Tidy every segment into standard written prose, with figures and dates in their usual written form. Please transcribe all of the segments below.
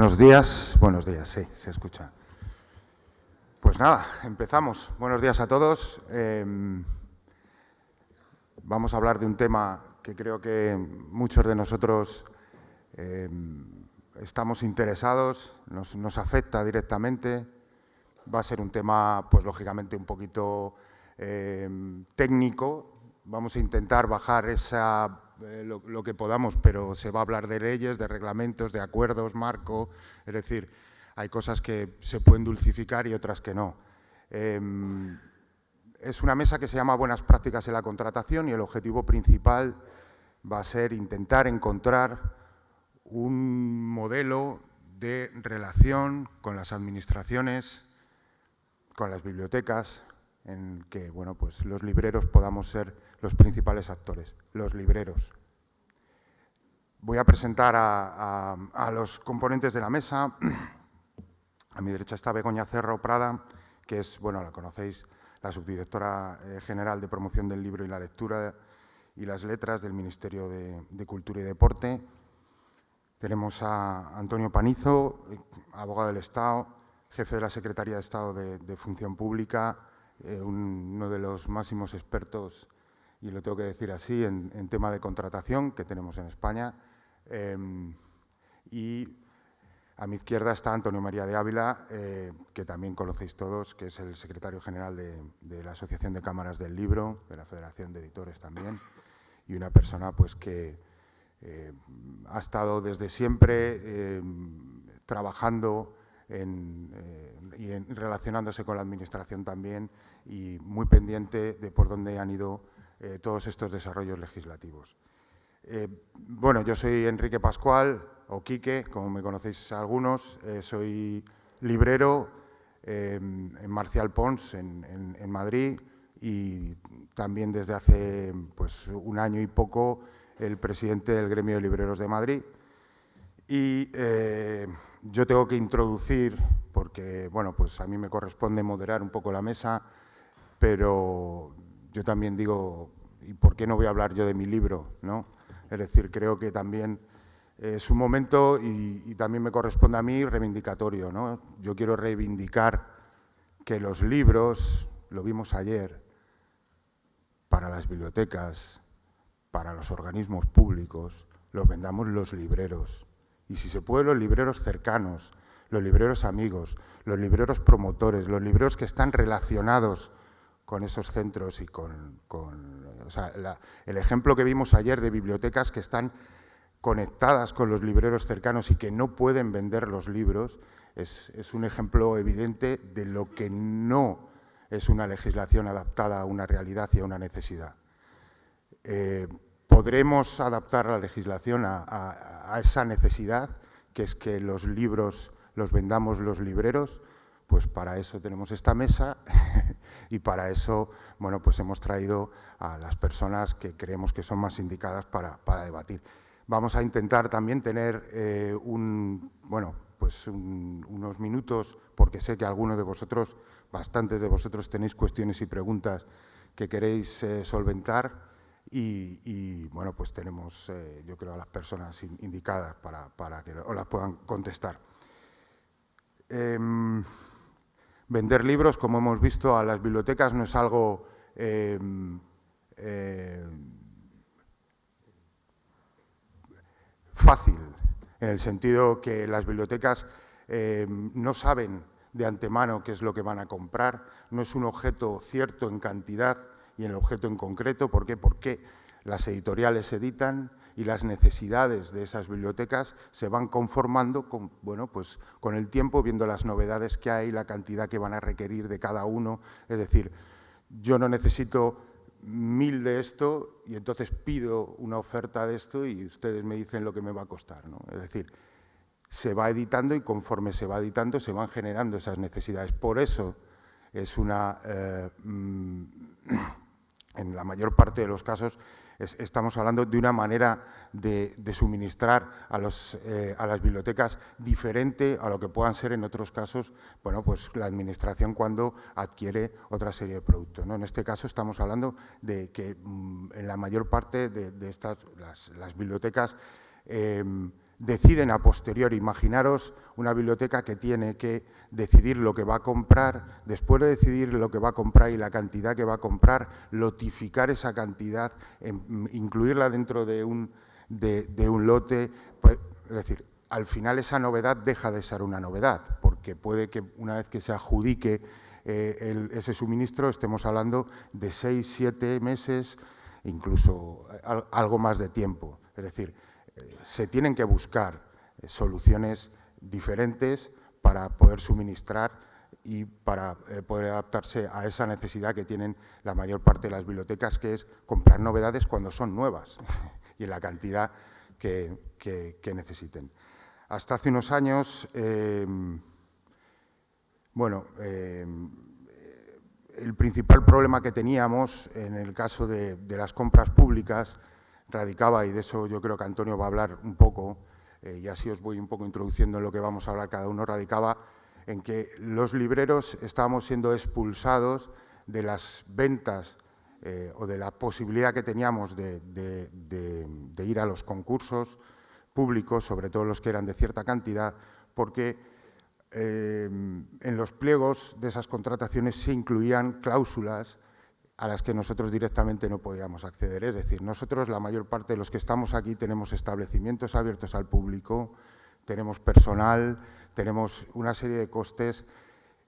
Buenos días, sí, se escucha. Pues nada, empezamos. Buenos días a todos. Vamos a hablar de un tema que creo que muchos de nosotros estamos interesados, nos afecta directamente. Va a ser un tema, pues lógicamente, un poquito técnico. Vamos a intentar bajar lo que podamos, pero se va a hablar de leyes, de reglamentos, de acuerdos, marco. Es decir, hay cosas que se pueden dulcificar y otras que no. Es una mesa que se llama Buenas prácticas en la contratación y el objetivo principal va a ser intentar encontrar un modelo de relación con las administraciones, con las bibliotecas, en que pues los libreros podamos ser los principales actores, los libreros. Voy a presentar a los componentes de la mesa. A mi derecha está Begoña Cerro Prada, que es, la conocéis, la subdirectora general de Promoción del Libro y la Lectura y las Letras del Ministerio de Cultura y Deporte. Tenemos a Antonio Panizo, abogado del Estado, jefe de la Secretaría de Estado de Función Pública, uno de los máximos expertos, y lo tengo que decir así, en tema de contratación que tenemos en España. Y a mi izquierda está Antonio María de Ávila, que también conocéis todos, que es el secretario general de la Asociación de Cámaras del Libro, de la Federación de Editores también, y una persona pues que ha estado desde siempre trabajando y relacionándose con la Administración también, y muy pendiente de por dónde han ido todos estos desarrollos legislativos. Yo soy Enrique Pascual, o Quique, como me conocéis algunos. Soy librero en Marcial Pons, en Madrid, y también desde hace un año y poco el presidente del Gremio de Libreros de Madrid. Y yo tengo que introducir, porque a mí me corresponde moderar un poco la mesa, pero yo también digo, ¿y por qué no voy a hablar yo de mi libro, no? Es decir, creo que también es un momento, y también me corresponde a mí, reivindicatorio, ¿no? Yo quiero reivindicar que los libros, lo vimos ayer, para las bibliotecas, para los organismos públicos, los vendamos los libreros. Y si se puede, los libreros cercanos, los libreros amigos, los libreros promotores, los libreros que están relacionados con esos centros y el ejemplo que vimos ayer de bibliotecas que están conectadas con los libreros cercanos y que no pueden vender los libros es un ejemplo evidente de lo que no es una legislación adaptada a una realidad y a una necesidad. Podremos adaptar la legislación a esa necesidad, que es que los libros los vendamos los libreros. Pues para eso tenemos esta mesa y para eso hemos traído a las personas que creemos que son más indicadas para debatir. Vamos a intentar también tener unos minutos, porque sé que algunos de vosotros, bastantes de vosotros, tenéis cuestiones y preguntas que queréis solventar. Y tenemos, yo creo, a las personas indicadas para que os las puedan contestar. Vender libros, como hemos visto, a las bibliotecas no es algo fácil, en el sentido que las bibliotecas no saben de antemano qué es lo que van a comprar, no es un objeto cierto en cantidad y en el objeto en concreto. ¿Por qué? Porque las editoriales editan y las necesidades de esas bibliotecas se van conformando con el tiempo, viendo las novedades que hay, la cantidad que van a requerir de cada uno. Es decir, yo no necesito 1000 de esto y entonces pido una oferta de esto y ustedes me dicen lo que me va a costar, ¿no? Es decir, se va editando y conforme se va editando se van generando esas necesidades. Por eso es en la mayor parte de los casos estamos hablando de una manera de suministrar a las bibliotecas diferente a lo que puedan ser en otros casos la administración cuando adquiere otra serie de productos, ¿no? En este caso estamos hablando de que en la mayor parte de estas, las bibliotecas deciden a posteriori. Imaginaros una biblioteca que tiene que decidir lo que va a comprar, después de decidir lo que va a comprar y la cantidad que va a comprar, lotificar esa cantidad, incluirla dentro de un lote. Pues, es decir, al final esa novedad deja de ser una novedad, porque puede que una vez que se adjudique ese suministro estemos hablando de 6, 7 meses, incluso algo más de tiempo. Es decir, se tienen que buscar soluciones diferentes para poder suministrar y para poder adaptarse a esa necesidad que tienen la mayor parte de las bibliotecas, que es comprar novedades cuando son nuevas y en la cantidad que necesiten. Hasta hace unos años, el principal problema que teníamos en el caso de las compras públicas radicaba, y de eso yo creo que Antonio va a hablar un poco, y así os voy un poco introduciendo en lo que vamos a hablar cada uno, radicaba en que los libreros estábamos siendo expulsados de las ventas o de la posibilidad que teníamos de ir a los concursos públicos, sobre todo los que eran de cierta cantidad, porque en los pliegos de esas contrataciones se incluían cláusulas a las que nosotros directamente no podíamos acceder. Es decir, nosotros, la mayor parte de los que estamos aquí, tenemos establecimientos abiertos al público, tenemos personal, tenemos una serie de costes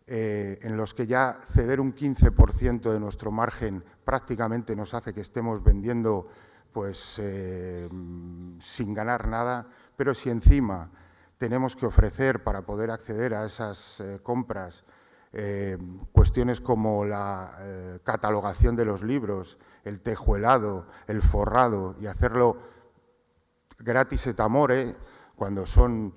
en los que ya ceder un 15% de nuestro margen prácticamente nos hace que estemos vendiendo pues, sin ganar nada, pero si encima tenemos que ofrecer para poder acceder a esas compras cuestiones como la catalogación de los libros, el tejuelado, el forrado, y hacerlo gratis et amore, cuando son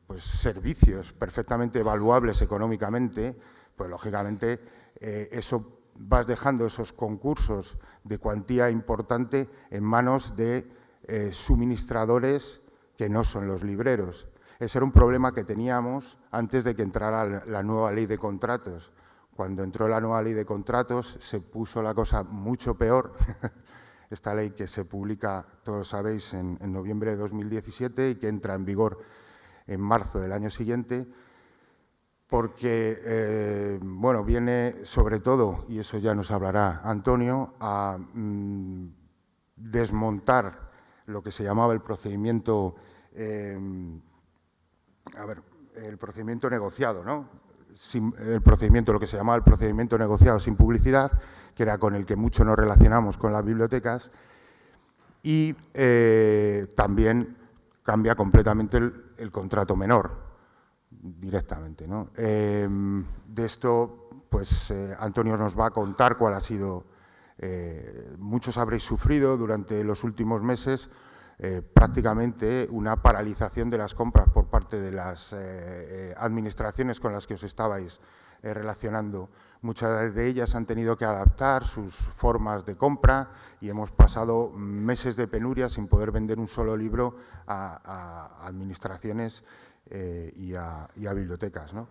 pues, servicios perfectamente evaluables económicamente, pues lógicamente eso vas dejando esos concursos de cuantía importante en manos de suministradores que no son los libreros. Ese era un problema que teníamos antes de que entrara la nueva ley de contratos. Cuando entró la nueva ley de contratos se puso la cosa mucho peor. Esta ley que se publica, todos sabéis, en noviembre de 2017 y que entra en vigor en marzo del año siguiente, porque bueno, viene sobre todo, y eso ya nos hablará Antonio, a desmontar lo que se llamaba el procedimiento el procedimiento negociado, ¿no? Lo que se llamaba el procedimiento negociado sin publicidad, que era con el que mucho nos relacionamos con las bibliotecas, y también cambia completamente el contrato menor, directamente, ¿no? De esto, pues, Antonio nos va a contar cuál ha sido. Muchos habréis sufrido durante los últimos meses prácticamente una paralización de las compras por parte de las administraciones con las que os estabais relacionando. Muchas de ellas han tenido que adaptar sus formas de compra y hemos pasado meses de penuria sin poder vender un solo libro a administraciones y a bibliotecas, ¿no?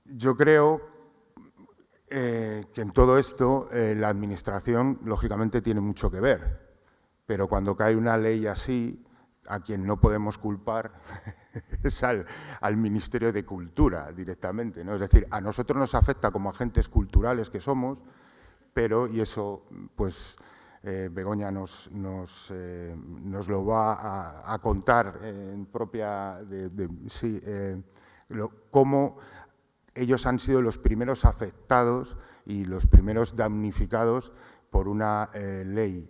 Yo creo que en todo esto la Administración, lógicamente, tiene mucho que ver, pero cuando cae una ley así, a quien no podemos culpar es al Ministerio de Cultura directamente, ¿no? Es decir, a nosotros nos afecta como agentes culturales que somos, pero, y eso pues Begoña nos lo va a contar en propia cómo ellos han sido los primeros afectados y los primeros damnificados por una ley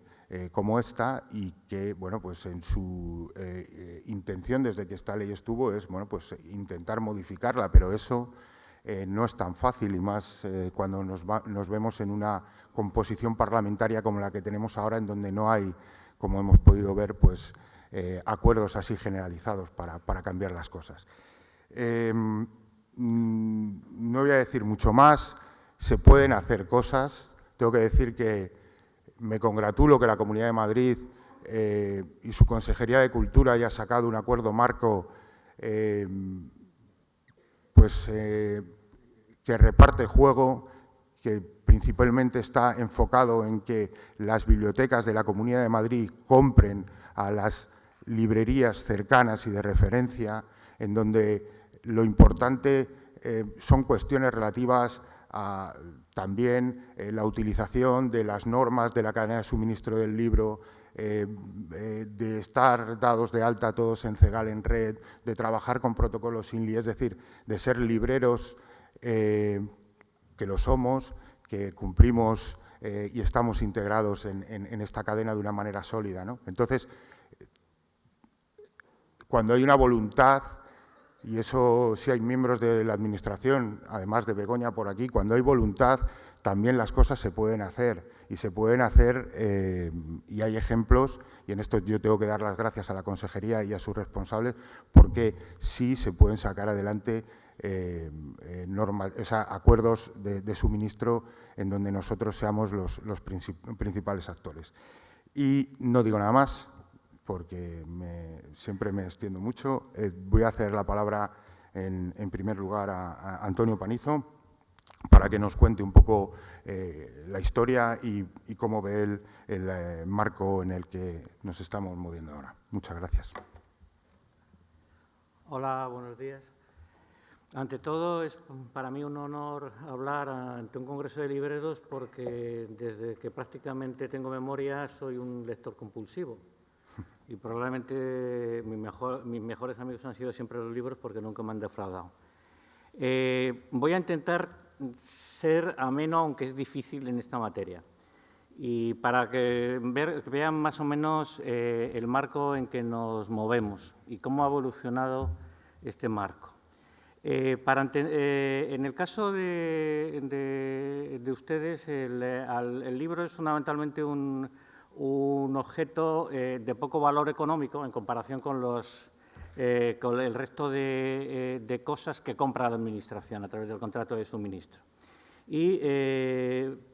como esta, y que, bueno, pues en su intención desde que esta ley estuvo es, bueno, pues intentar modificarla, pero eso no es tan fácil, y más cuando nos vemos en una composición parlamentaria como la que tenemos ahora, en donde no hay, como hemos podido ver, pues acuerdos así generalizados para cambiar las cosas. No voy a decir mucho más, se pueden hacer cosas. Tengo que decir que me congratulo que la Comunidad de Madrid y su Consejería de Cultura haya sacado un acuerdo marco que reparte juego, que principalmente está enfocado en que las bibliotecas de la Comunidad de Madrid compren a las librerías cercanas y de referencia, en donde lo importante son cuestiones relativas a también la utilización de las normas de la cadena de suministro del libro, de estar dados de alta todos en CEGAL en red, de trabajar con protocolos INLI, es decir, de ser libreros que lo somos, que cumplimos y estamos integrados en esta cadena de una manera sólida, ¿no? Entonces, cuando hay una voluntad, y eso sí hay miembros de la Administración, además de Begoña por aquí, cuando hay voluntad también las cosas se pueden hacer y se pueden hacer y hay ejemplos, y en esto yo tengo que dar las gracias a la Consejería y a sus responsables porque sí se pueden sacar adelante acuerdos de suministro en donde nosotros seamos los principales actores. Y no digo nada más, porque siempre me extiendo mucho. Voy a hacer la palabra, en primer lugar, a Antonio Panizo, para que nos cuente un poco la historia y cómo ve él el marco en el que nos estamos moviendo ahora. Muchas gracias. Hola, buenos días. Ante todo, es para mí un honor hablar ante un congreso de libreros porque desde que prácticamente tengo memoria soy un lector compulsivo. Y probablemente mis mejores amigos han sido siempre los libros porque nunca me han defraudado. Voy a intentar ser ameno, aunque es difícil en esta materia. Y para que vean más o menos el marco en que nos movemos y cómo ha evolucionado este marco. En el caso de ustedes, el libro es fundamentalmente un objeto de poco valor económico en comparación con el resto de cosas que compra la Administración a través del contrato de suministro. Y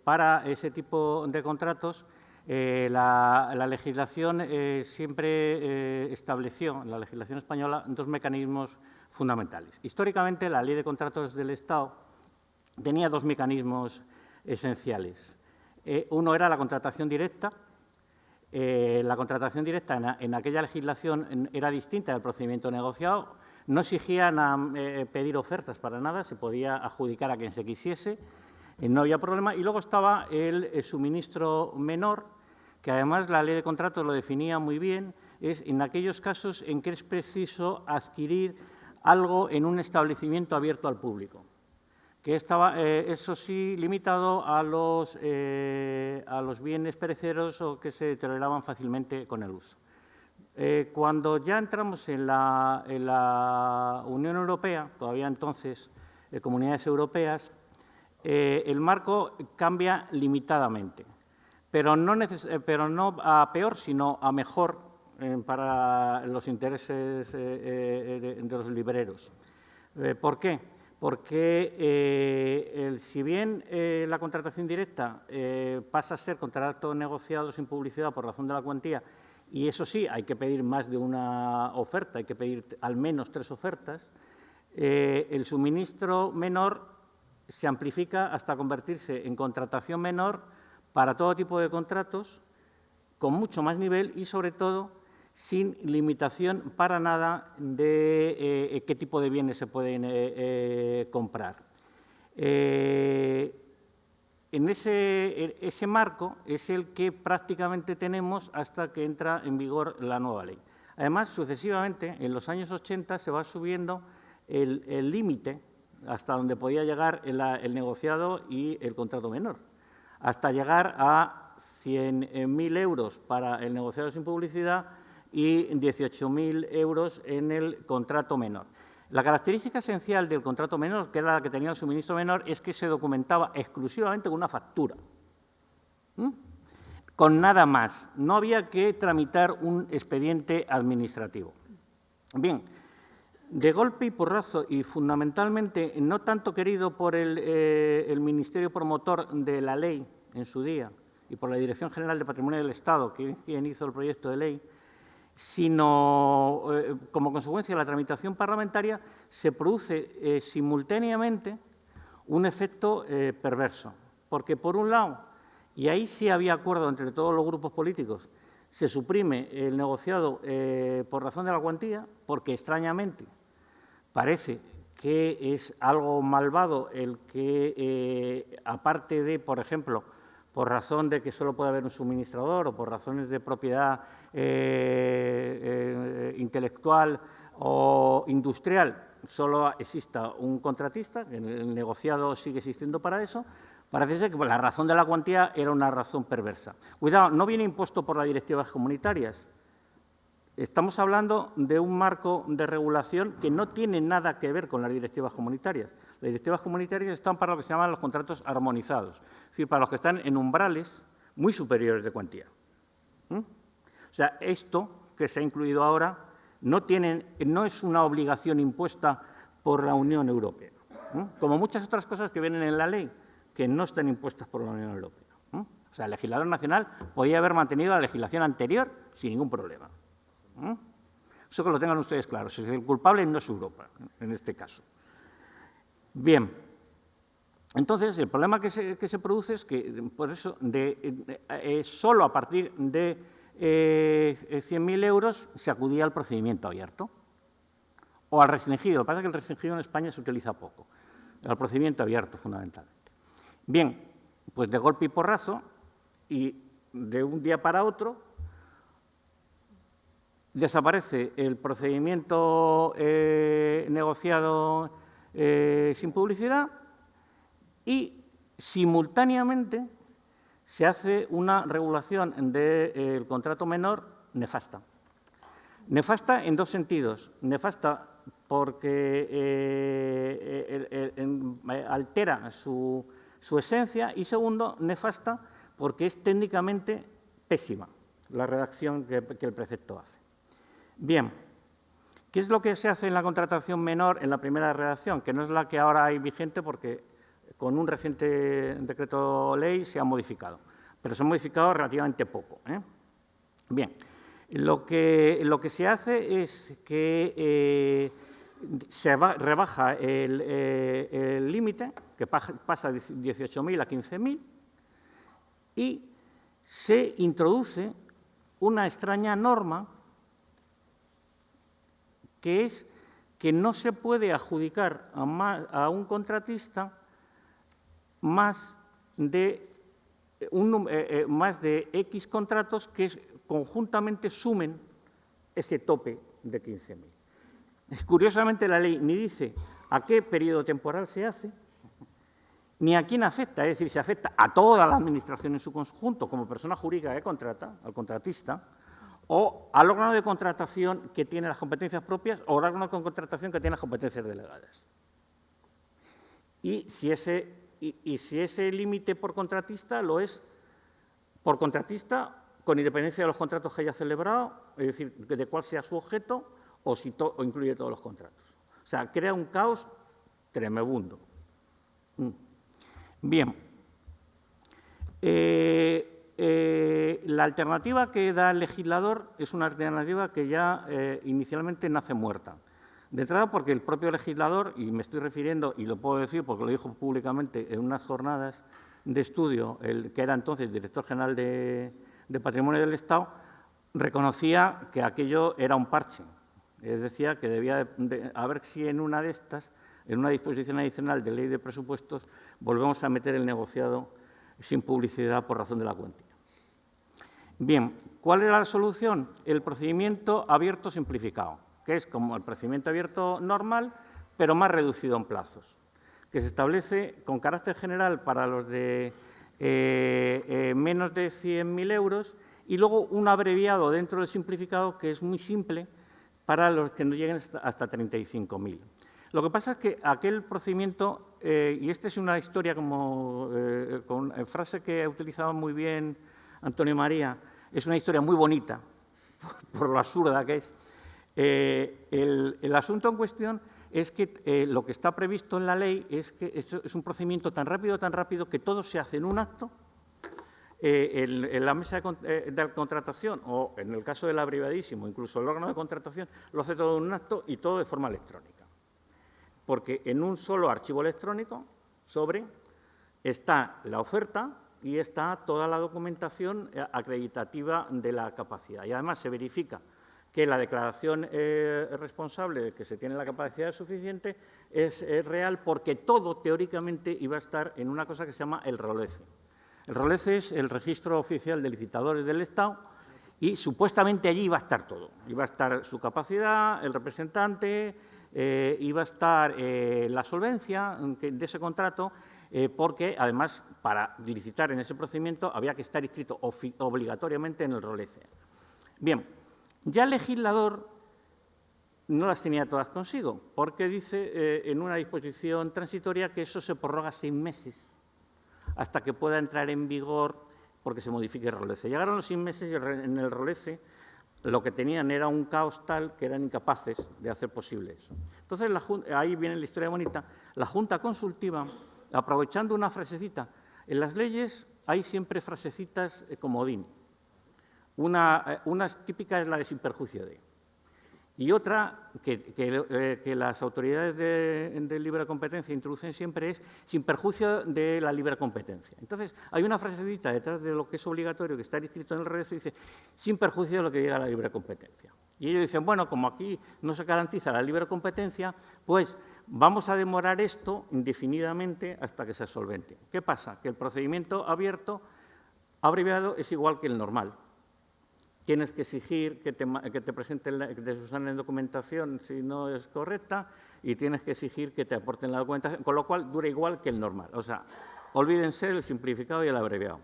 para ese tipo de contratos, la legislación siempre estableció, la legislación española, dos mecanismos fundamentales. Históricamente, la Ley de Contratos del Estado tenía dos mecanismos esenciales. Uno era la contratación directa. La contratación directa en aquella legislación era distinta del procedimiento negociado. No exigían pedir ofertas para nada, se podía adjudicar a quien se quisiese, no había problema. Y luego estaba el suministro menor, que además la Ley de Contratos lo definía muy bien, es en aquellos casos en que es preciso adquirir algo en un establecimiento abierto al público, que estaba, eso sí, limitado a los bienes perecederos o que se deterioraban fácilmente con el uso. Cuando ya entramos en la Unión Europea, todavía entonces comunidades europeas, el marco cambia limitadamente, pero no a peor, sino a mejor para los intereses de los libreros. ¿Por qué? Porque si bien la contratación directa pasa a ser contrato negociado sin publicidad por razón de la cuantía, y eso sí, hay que pedir más de una oferta, hay que pedir al menos 3 ofertas, el suministro menor se amplifica hasta convertirse en contratación menor para todo tipo de contratos, con mucho más nivel y, sobre todo, sin limitación para nada de qué tipo de bienes se pueden comprar. En ese marco es el que prácticamente tenemos hasta que entra en vigor la nueva ley. Además, sucesivamente, en los años 80 se va subiendo el límite hasta donde podía llegar el negociado y el contrato menor, hasta llegar a 100.000 euros para el negociado sin publicidad y 18.000 euros en el contrato menor. La característica esencial del contrato menor, que era la que tenía el suministro menor, es que se documentaba exclusivamente con una factura, con nada más. No había que tramitar un expediente administrativo. Bien, de golpe y porrazo, y fundamentalmente no tanto querido por el Ministerio promotor de la ley en su día y por la Dirección General de Patrimonio del Estado, quien hizo el proyecto de ley, sino como consecuencia de la tramitación parlamentaria, se produce simultáneamente un efecto perverso. porque por un lado, y ahí sí había acuerdo entre todos los grupos políticos, se suprime el negociado por razón de la cuantía, porque extrañamente parece que es algo malvado el que, aparte de, por ejemplo, por razón de que solo puede haber un suministrador o por razones de propiedad intelectual o industrial, solo exista un contratista, el negociado sigue existiendo para eso, parece ser que la razón de la cuantía era una razón perversa. Cuidado, no viene impuesto por las directivas comunitarias. Estamos hablando de un marco de regulación que no tiene nada que ver con las directivas comunitarias. Las directivas comunitarias están para lo que se llaman los contratos armonizados, es decir, para los que están en umbrales muy superiores de cuantía. O sea, esto que se ha incluido ahora no es una obligación impuesta por la Unión Europea, como muchas otras cosas que vienen en la ley que no están impuestas por la Unión Europea. O sea, el legislador nacional podía haber mantenido la legislación anterior sin ningún problema. Eso que lo tengan ustedes claro. El culpable no es Europa, en este caso. Bien. Entonces, el problema que se produce es que, por eso, solo a partir de 100.000 euros se acudía al procedimiento abierto o al restringido. Lo que pasa es que el restringido en España se utiliza poco. Al procedimiento abierto, fundamentalmente. Bien, pues de golpe y porrazo, y de un día para otro, desaparece el procedimiento negociado sin publicidad y, simultáneamente, se hace una regulación del contrato menor nefasta. Nefasta en dos sentidos. Nefasta porque altera su esencia y, segundo, nefasta porque es técnicamente pésima la redacción que el precepto hace. Bien, ¿qué es lo que se hace en la contratación menor en la primera redacción? Que no es la que ahora hay vigente porque con un reciente decreto ley se ha modificado, pero se ha modificado relativamente poco. Bien, lo que se hace es que se rebaja el límite, que pasa de 18.000 a 15.000, y se introduce una extraña norma que es que no se puede adjudicar a un contratista más de X contratos que conjuntamente sumen ese tope de 15.000. Curiosamente, la ley ni dice a qué periodo temporal se hace, ni a quién afecta, es decir, se afecta a toda la Administración en su conjunto, como persona jurídica que contrata, al contratista, o al órgano de contratación que tiene las competencias propias o al órgano de contratación que tiene las competencias delegadas. Y si ese límite por contratista lo es por contratista con independencia de los contratos que haya celebrado, es decir, de cuál sea su objeto o incluye todos los contratos. O sea, crea un caos tremebundo. Bien. La alternativa que da el legislador es una alternativa que ya inicialmente nace muerta. De entrada porque el propio legislador, y me estoy refiriendo, y lo puedo decir porque lo dijo públicamente en unas jornadas de estudio, el que era entonces director general de Patrimonio del Estado, reconocía que aquello era un parche. Es decir, que debía a ver si en una de estas, en una disposición adicional de ley de presupuestos, volvemos a meter el negociado sin publicidad por razón de la cuantía. Bien, ¿cuál era la solución? El procedimiento abierto simplificado, que es como el procedimiento abierto normal, pero más reducido en plazos, que se establece con carácter general para los de menos de 100.000 euros y luego un abreviado dentro del simplificado que es muy simple para los que no lleguen hasta 35.000. Lo que pasa es que aquel procedimiento, y esta es una historia como con frase que ha utilizado muy bien Antonio María, es una historia muy bonita, por lo absurda que es. El asunto en cuestión es que lo que está previsto en la ley es que es un procedimiento tan rápido, que todo se hace en un acto, en la mesa de contratación o, en el caso del abreviadísimo, incluso el órgano de contratación, lo hace todo en un acto y todo de forma electrónica. Porque en un solo archivo electrónico, está la oferta y está toda la documentación acreditativa de la capacidad. Y además se verifica que la declaración responsable de que se tiene la capacidad suficiente es real, porque todo teóricamente iba a estar en una cosa que se llama el ROLECE. El ROLECE es el Registro Oficial de Licitadores del Estado y supuestamente allí iba a estar todo. Iba a estar su capacidad, el representante, iba a estar la solvencia de ese contrato, porque además para licitar en ese procedimiento había que estar inscrito obligatoriamente en el ROLECE. Bien, ya el legislador no las tenía todas consigo, porque dice en una disposición transitoria que eso se prorroga 6 meses hasta que pueda entrar en vigor porque se modifique el ROLECE. Llegaron los 6 meses y en el ROLECE lo que tenían era un caos tal que eran incapaces de hacer posible eso. Entonces, ahí viene la historia bonita. La Junta Consultiva, aprovechando una frasecita, en las leyes hay siempre frasecitas comodín. Una típica es la de sin perjuicio de. Y otra que las autoridades de libre competencia introducen siempre es sin perjuicio de la libre competencia. Entonces, hay una frasecita detrás de lo que es obligatorio, que está inscrito en el ROLECE, y dice sin perjuicio de lo que diga la libre competencia. Y ellos dicen, bueno, como aquí no se garantiza la libre competencia, pues vamos a demorar esto indefinidamente hasta que sea solvente. ¿Qué pasa? Que el procedimiento abierto, abreviado, es igual que el normal. Tienes que exigir que te presenten, que te subsanen documentación si no es correcta, y tienes que exigir que te aporten la documentación, con lo cual dura igual que el normal. O sea, olvídense el simplificado y el abreviado.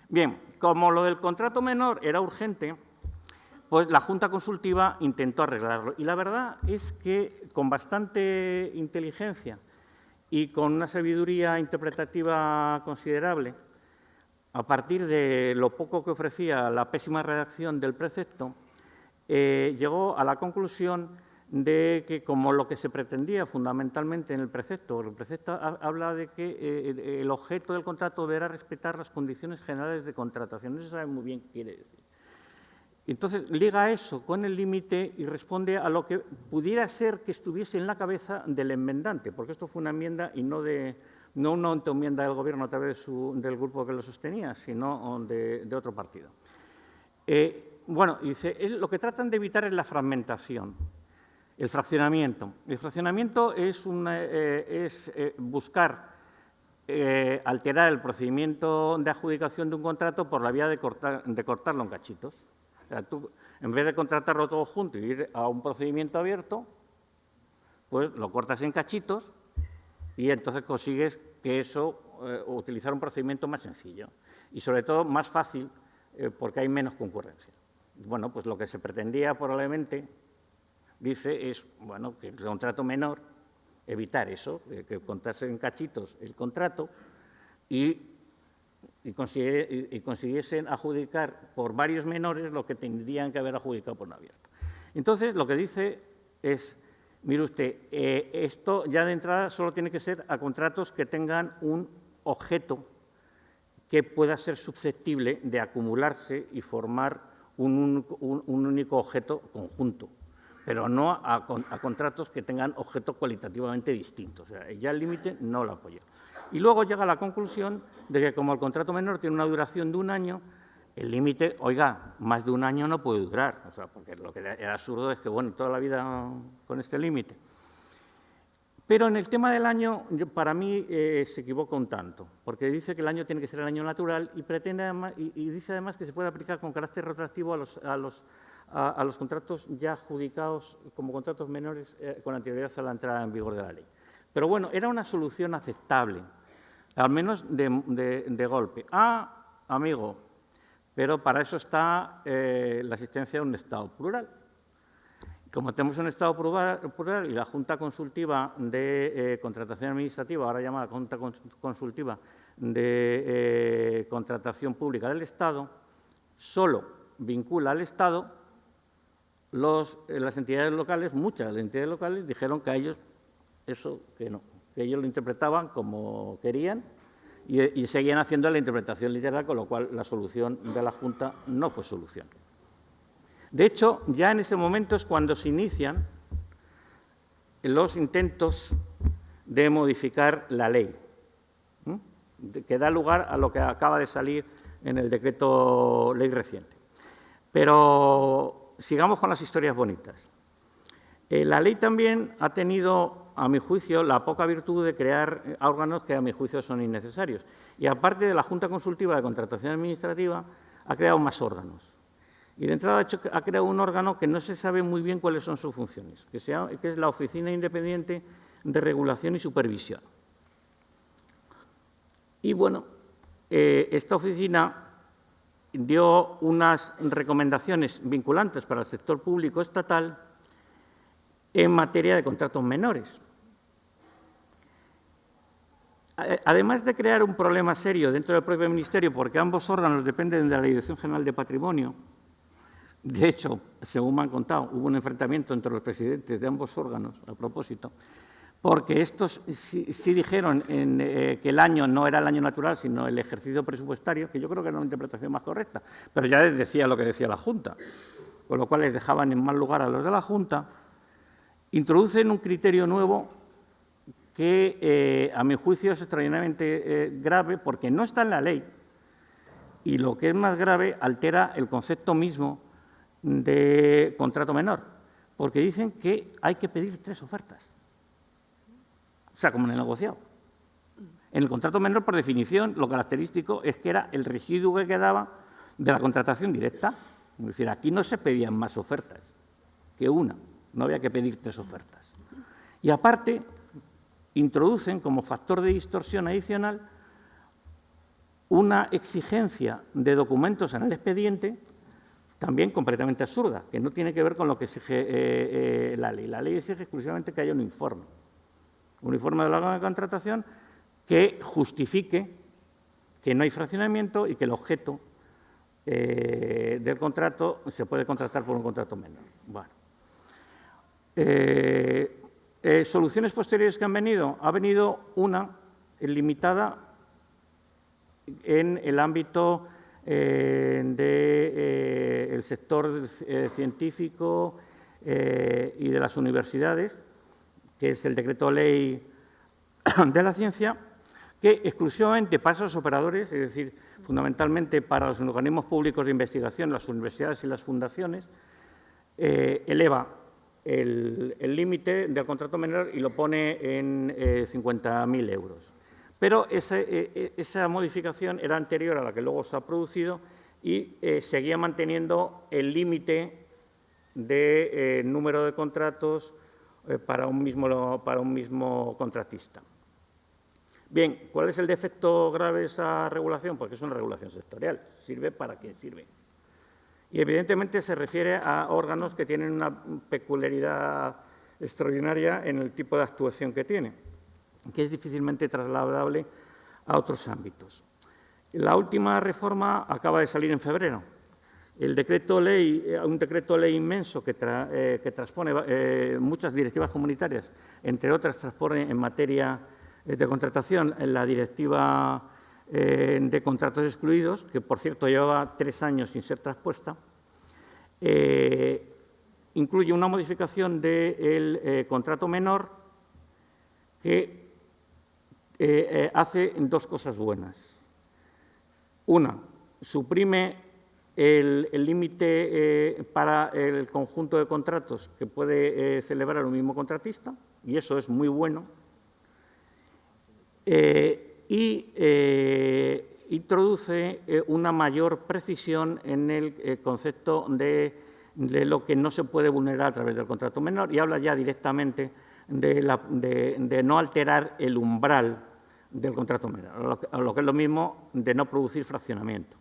Bien, como lo del contrato menor era urgente, pues la Junta Consultiva intentó arreglarlo. Y la verdad es que con bastante inteligencia y con una sabiduría interpretativa considerable, a partir de lo poco que ofrecía la pésima redacción del precepto, llegó a la conclusión de que, como lo que se pretendía fundamentalmente en el precepto habla de que el objeto del contrato deberá respetar las condiciones generales de contratación. No se sabe muy bien qué quiere decir. Entonces, liga eso con el límite y responde a lo que pudiera ser que estuviese en la cabeza del enmendante, porque esto fue una enmienda y no una enmienda del Gobierno a través del grupo que lo sostenía, sino de otro partido. Bueno, dice, lo que tratan de evitar es la fragmentación, el fraccionamiento. El fraccionamiento es buscar alterar el procedimiento de adjudicación de un contrato por la vía de cortarlo en cachitos. O sea, tú, en vez de contratarlo todo junto y ir a un procedimiento abierto, pues lo cortas en cachitos y entonces consigues que eso, utilizar un procedimiento más sencillo y, sobre todo, más fácil porque hay menos concurrencia. Bueno, pues lo que se pretendía probablemente, dice, es bueno, que el contrato menor, evitar eso, que cortarse en cachitos el contrato y consiguiesen adjudicar por varios menores lo que tendrían que haber adjudicado por un abierto. Entonces, lo que dice es, mire usted, esto ya de entrada solo tiene que ser a contratos que tengan un objeto que pueda ser susceptible de acumularse y formar un único objeto conjunto, pero no a contratos que tengan objetos cualitativamente distintos. O sea, ya el límite no lo apoya. Y luego llega a la conclusión de que, como el contrato menor tiene una duración de 1 año, el límite, oiga, más de 1 año no puede durar, o sea, porque lo que era absurdo es que, bueno, toda la vida con este límite. Pero en el tema del año, para mí se equivoca un tanto, porque dice que el año tiene que ser el año natural y pretende además, y dice además que se puede aplicar con carácter retroactivo a los contratos ya adjudicados como contratos menores con anterioridad a la entrada en vigor de la ley. Pero bueno, era una solución aceptable, al menos de golpe. Ah, amigo, pero para eso está la existencia de un Estado plural. Como tenemos un Estado plural y la Junta Consultiva de Contratación Administrativa, ahora llamada Junta Consultiva de Contratación Pública del Estado, solo vincula al Estado, las entidades locales, muchas de las entidades locales dijeron que a ellos eso que no, que ellos lo interpretaban como querían y seguían haciendo la interpretación literal, con lo cual la solución de la Junta no fue solución. De hecho, ya en ese momento es cuando se inician los intentos de modificar la ley. que da lugar a lo que acaba de salir en el decreto ley reciente. Pero sigamos con las historias bonitas. La ley también ha tenido, a mi juicio, la poca virtud de crear órganos que, a mi juicio, son innecesarios. Y aparte de la Junta Consultiva de Contratación Administrativa, ha creado más órganos. Y de entrada ha creado un órgano que no se sabe muy bien cuáles son sus funciones, que es la Oficina Independiente de Regulación y Supervisión. Y bueno, esta oficina dio unas recomendaciones vinculantes para el sector público estatal en materia de contratos menores. Además de crear un problema serio dentro del propio Ministerio, porque ambos órganos dependen de la Dirección General de Patrimonio, de hecho, según me han contado, hubo un enfrentamiento entre los presidentes de ambos órganos, a propósito, porque estos sí dijeron que el año no era el año natural, sino el ejercicio presupuestario, que yo creo que era una interpretación más correcta, pero ya les decía lo que decía la Junta, con lo cual les dejaban en mal lugar a los de la Junta. Introducen un criterio nuevo que, a mi juicio, es extraordinariamente grave porque no está en la ley y, lo que es más grave, altera el concepto mismo de contrato menor, porque dicen que hay que pedir 3 ofertas. O sea, como en el negociado. En el contrato menor, por definición, lo característico es que era el residuo que quedaba de la contratación directa. Es decir, aquí no se pedían más ofertas que una, no había que pedir 3 ofertas. Y aparte, introducen como factor de distorsión adicional una exigencia de documentos en el expediente también completamente absurda, que no tiene que ver con lo que exige la ley. La ley exige exclusivamente que haya un informe del órgano de contratación que justifique que no hay fraccionamiento y que el objeto del contrato se puede contratar por un contrato menor. Bueno. Soluciones posteriores que han venido. Ha venido una limitada en el ámbito del sector científico y de las universidades, que es el decreto ley de la ciencia, que exclusivamente para esos operadores, es decir, fundamentalmente para los organismos públicos de investigación, las universidades y las fundaciones, eleva el límite del contrato menor y lo pone en 50.000 euros. Pero esa modificación era anterior a la que luego se ha producido y seguía manteniendo el límite de número de contratos para un mismo contratista. Bien, ¿cuál es el defecto grave de esa regulación? Porque es una regulación sectorial. ¿Sirve para qué sirve? Y evidentemente se refiere a órganos que tienen una peculiaridad extraordinaria en el tipo de actuación que tiene, que es difícilmente trasladable a otros ámbitos. La última reforma acaba de salir en febrero. Un decreto ley inmenso que transpone muchas directivas comunitarias, entre otras transpone en materia de contratación en la directiva de contratos excluidos, que por cierto llevaba 3 años sin ser traspuesta, incluye una modificación del contrato menor que hace 2 cosas buenas. Una, suprime el límite para el conjunto de contratos que puede celebrar un mismo contratista, y eso es muy bueno. Y introduce una mayor precisión en el concepto de lo que no se puede vulnerar a través del contrato menor, y habla ya directamente de no alterar el umbral del contrato menor, o lo que es lo mismo, de no producir fraccionamiento.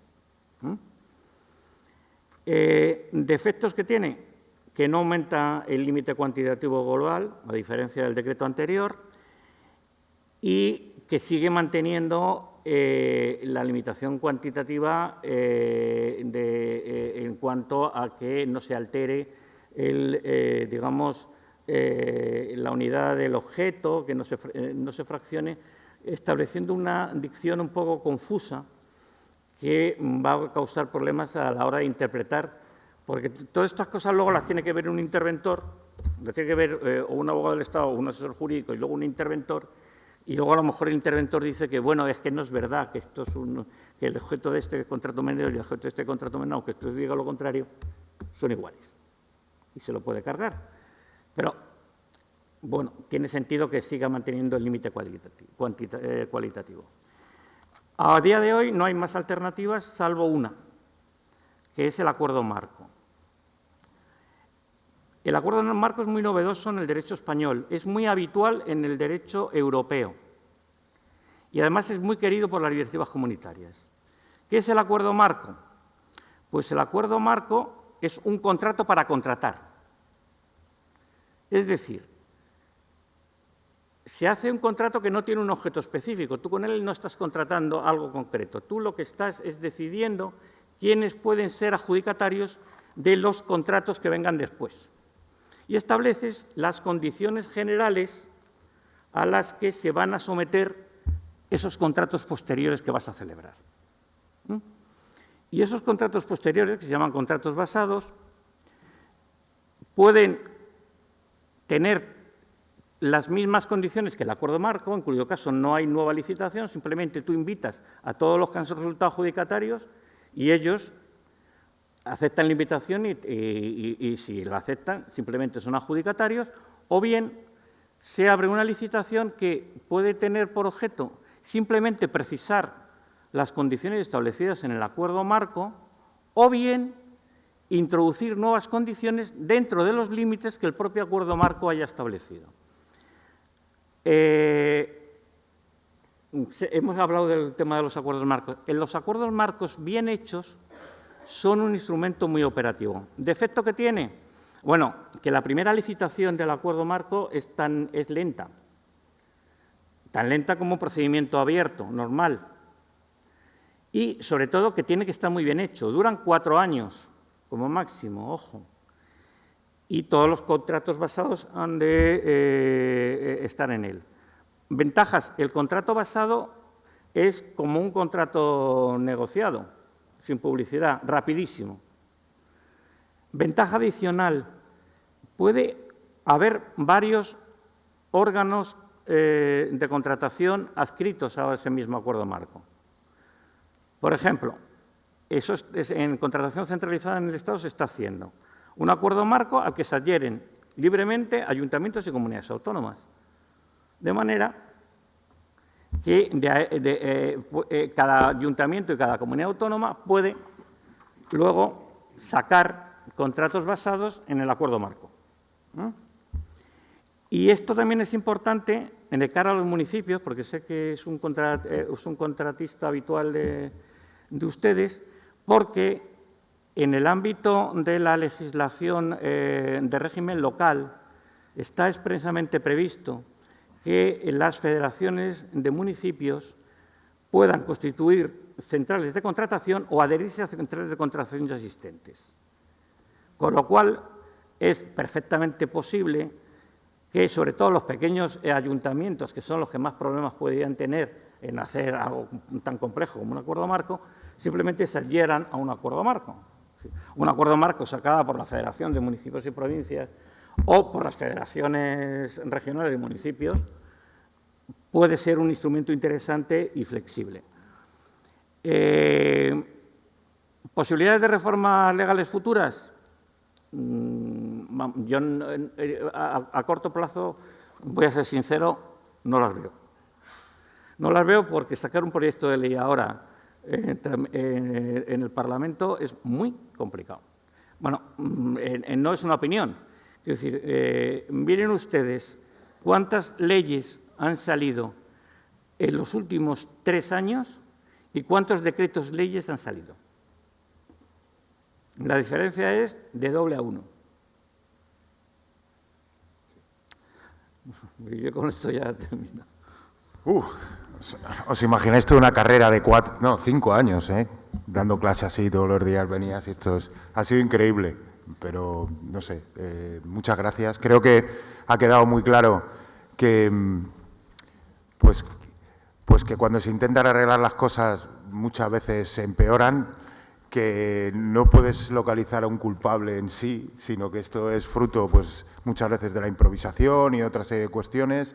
Defectos que tiene, que no aumenta el límite cuantitativo global, a diferencia del decreto anterior, y que sigue manteniendo la limitación cuantitativa en cuanto a que no se altere la unidad del objeto, que no se fraccione, estableciendo una dicción un poco confusa que va a causar problemas a la hora de interpretar, porque todas estas cosas luego las tiene que ver un interventor, las tiene que ver o un abogado del Estado o un asesor jurídico y luego un interventor, y luego a lo mejor el interventor dice que, bueno, es que no es verdad, que esto es que el objeto de este contrato menor y el objeto de este contrato menor, aunque esto diga lo contrario, son iguales. Y se lo puede cargar. Pero, bueno, tiene sentido que siga manteniendo el límite cualitativo. A día de hoy no hay más alternativas salvo una, que es el acuerdo marco. El acuerdo marco es muy novedoso en el derecho español, es muy habitual en el derecho europeo y además es muy querido por las directivas comunitarias. ¿Qué es el acuerdo marco? Pues el acuerdo marco es un contrato para contratar. Es decir, se hace un contrato que no tiene un objeto específico. Tú con él no estás contratando algo concreto. Tú lo que estás es decidiendo quiénes pueden ser adjudicatarios de los contratos que vengan después. Y estableces las condiciones generales a las que se van a someter esos contratos posteriores que vas a celebrar. Y esos contratos posteriores, que se llaman contratos basados, pueden tener las mismas condiciones que el acuerdo marco, en cuyo caso no hay nueva licitación, simplemente tú invitas a todos los que han resultado adjudicatarios y ellos aceptan la invitación y si la aceptan, simplemente son adjudicatarios, o bien se abre una licitación que puede tener por objeto simplemente precisar las condiciones establecidas en el acuerdo marco, o bien introducir nuevas condiciones dentro de los límites que el propio acuerdo marco haya establecido. Hemos hablado del tema de los acuerdos marcos. En los acuerdos marcos bien hechos son un instrumento muy operativo. ¿Defecto que tiene? Bueno, que la primera licitación del acuerdo marco es lenta, tan lenta como un procedimiento abierto, normal. Y, sobre todo, que tiene que estar muy bien hecho. Duran 4 años, como máximo, ojo. Y todos los contratos basados han de estar en él. Ventajas. El contrato basado es como un contrato negociado, sin publicidad, rapidísimo. Ventaja adicional, puede haber varios órganos de contratación adscritos a ese mismo acuerdo marco. Por ejemplo, eso en contratación centralizada en el Estado se está haciendo. Un acuerdo marco al que se adhieren libremente ayuntamientos y comunidades autónomas. De manera que cada ayuntamiento y cada comunidad autónoma puede luego sacar contratos basados en el acuerdo marco. Y esto también es importante en el cara a los municipios, porque sé que es un contratista habitual de ustedes, porque en el ámbito de la legislación de régimen local está expresamente previsto que las federaciones de municipios puedan constituir centrales de contratación o adherirse a centrales de contratación ya existentes. Con lo cual, es perfectamente posible que, sobre todo los pequeños ayuntamientos, que son los que más problemas podrían tener en hacer algo tan complejo como un acuerdo marco, simplemente se adhieran a un acuerdo marco. Un acuerdo marco sacado por la Federación de Municipios y Provincias o por las federaciones regionales de municipios puede ser un instrumento interesante y flexible. ¿Posibilidades de reformas legales futuras? Yo a corto plazo, voy a ser sincero, no las veo. No las veo porque sacar un proyecto de ley ahora en el Parlamento es muy complicado. Bueno, no es una opinión. Es decir, miren ustedes cuántas leyes han salido en los últimos 3 años y cuántos decretos leyes han salido. La diferencia es de 2 a 1. Yo con esto ya termino. ¿Os imagináis toda una carrera de 5 años, dando clases así todos los días venías? Ha sido increíble, pero no sé, muchas gracias. Creo que ha quedado muy claro que, pues que cuando se intentan arreglar las cosas muchas veces se empeoran, que no puedes localizar a un culpable en sí, sino que esto es fruto, pues, muchas veces de la improvisación y otra serie de cuestiones.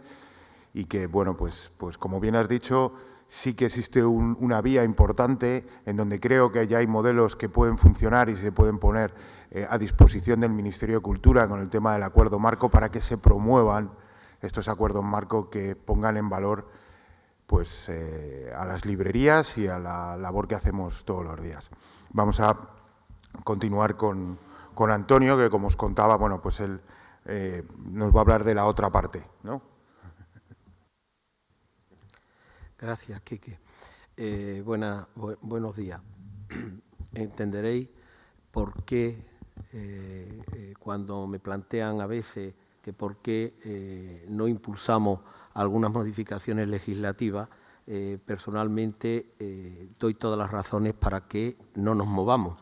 y que, bueno, pues como bien has dicho, sí que existe una vía importante en donde creo que ya hay modelos que pueden funcionar y se pueden poner a disposición del Ministerio de Cultura con el tema del acuerdo marco para que se promuevan estos acuerdos marco que pongan en valor pues, a las librerías y a la labor que hacemos todos los días. Vamos a continuar con Antonio, que como os contaba, bueno, pues él nos va a hablar de la otra parte, ¿no? Gracias, Quique. Buenos días. Entenderéis por qué, cuando me plantean a veces que por qué no impulsamos algunas modificaciones legislativas, personalmente doy todas las razones para que no nos movamos.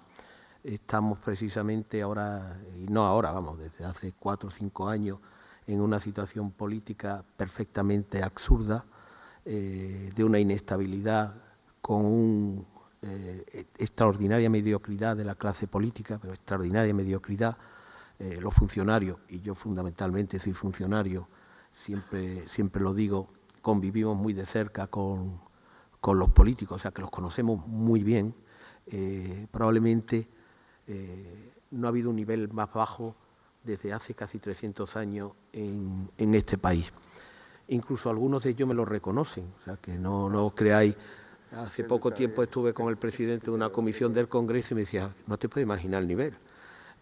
Estamos precisamente ahora, y no ahora, vamos, desde hace 4 o 5 años, en una situación política perfectamente absurda, de una inestabilidad con una extraordinaria mediocridad de la clase política, pero extraordinaria mediocridad. Los funcionarios, y yo fundamentalmente soy funcionario, siempre lo digo, convivimos muy de cerca con los políticos, o sea que los conocemos muy bien. Probablemente no ha habido un nivel más bajo desde hace casi 300 años en este país. Incluso algunos de ellos me lo reconocen, o sea que no creáis. Hace poco tiempo estuve con el presidente de una comisión del Congreso y me decía, no te puedes imaginar el nivel.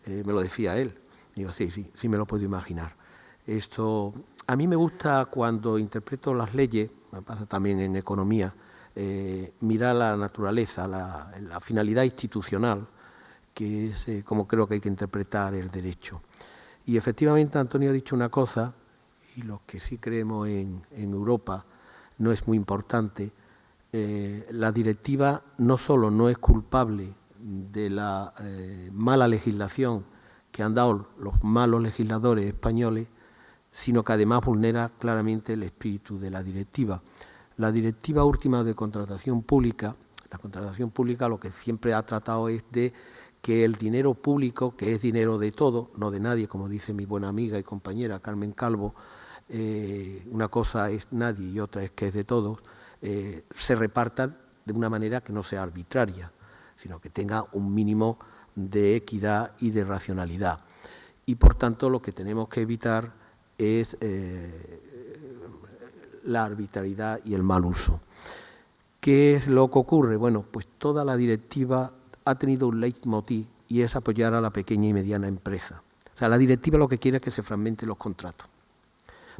Me lo decía él. Digo, sí me lo puedo imaginar. Esto, a mí me gusta cuando interpreto las leyes, me pasa también en economía, mirar la naturaleza, la finalidad institucional, que es como creo que hay que interpretar el derecho. Y efectivamente Antonio ha dicho una cosa, y los que sí creemos en Europa no es muy importante. La directiva no solo no es culpable de la mala legislación que han dado los malos legisladores españoles, sino que además vulnera claramente el espíritu de la directiva. La directiva última de contratación pública, la contratación pública lo que siempre ha tratado es de que el dinero público, que es dinero de todos, no de nadie, como dice mi buena amiga y compañera Carmen Calvo, una cosa es nadie y otra es que es de todos, se reparta de una manera que no sea arbitraria, sino que tenga un mínimo de equidad y de racionalidad. Y por tanto lo que tenemos que evitar es la arbitrariedad y el mal uso. ¿Qué es lo que ocurre? Bueno, pues toda la directiva ha tenido un leitmotiv y es apoyar a la pequeña y mediana empresa. O sea, la directiva lo que quiere es que se fragmenten los contratos,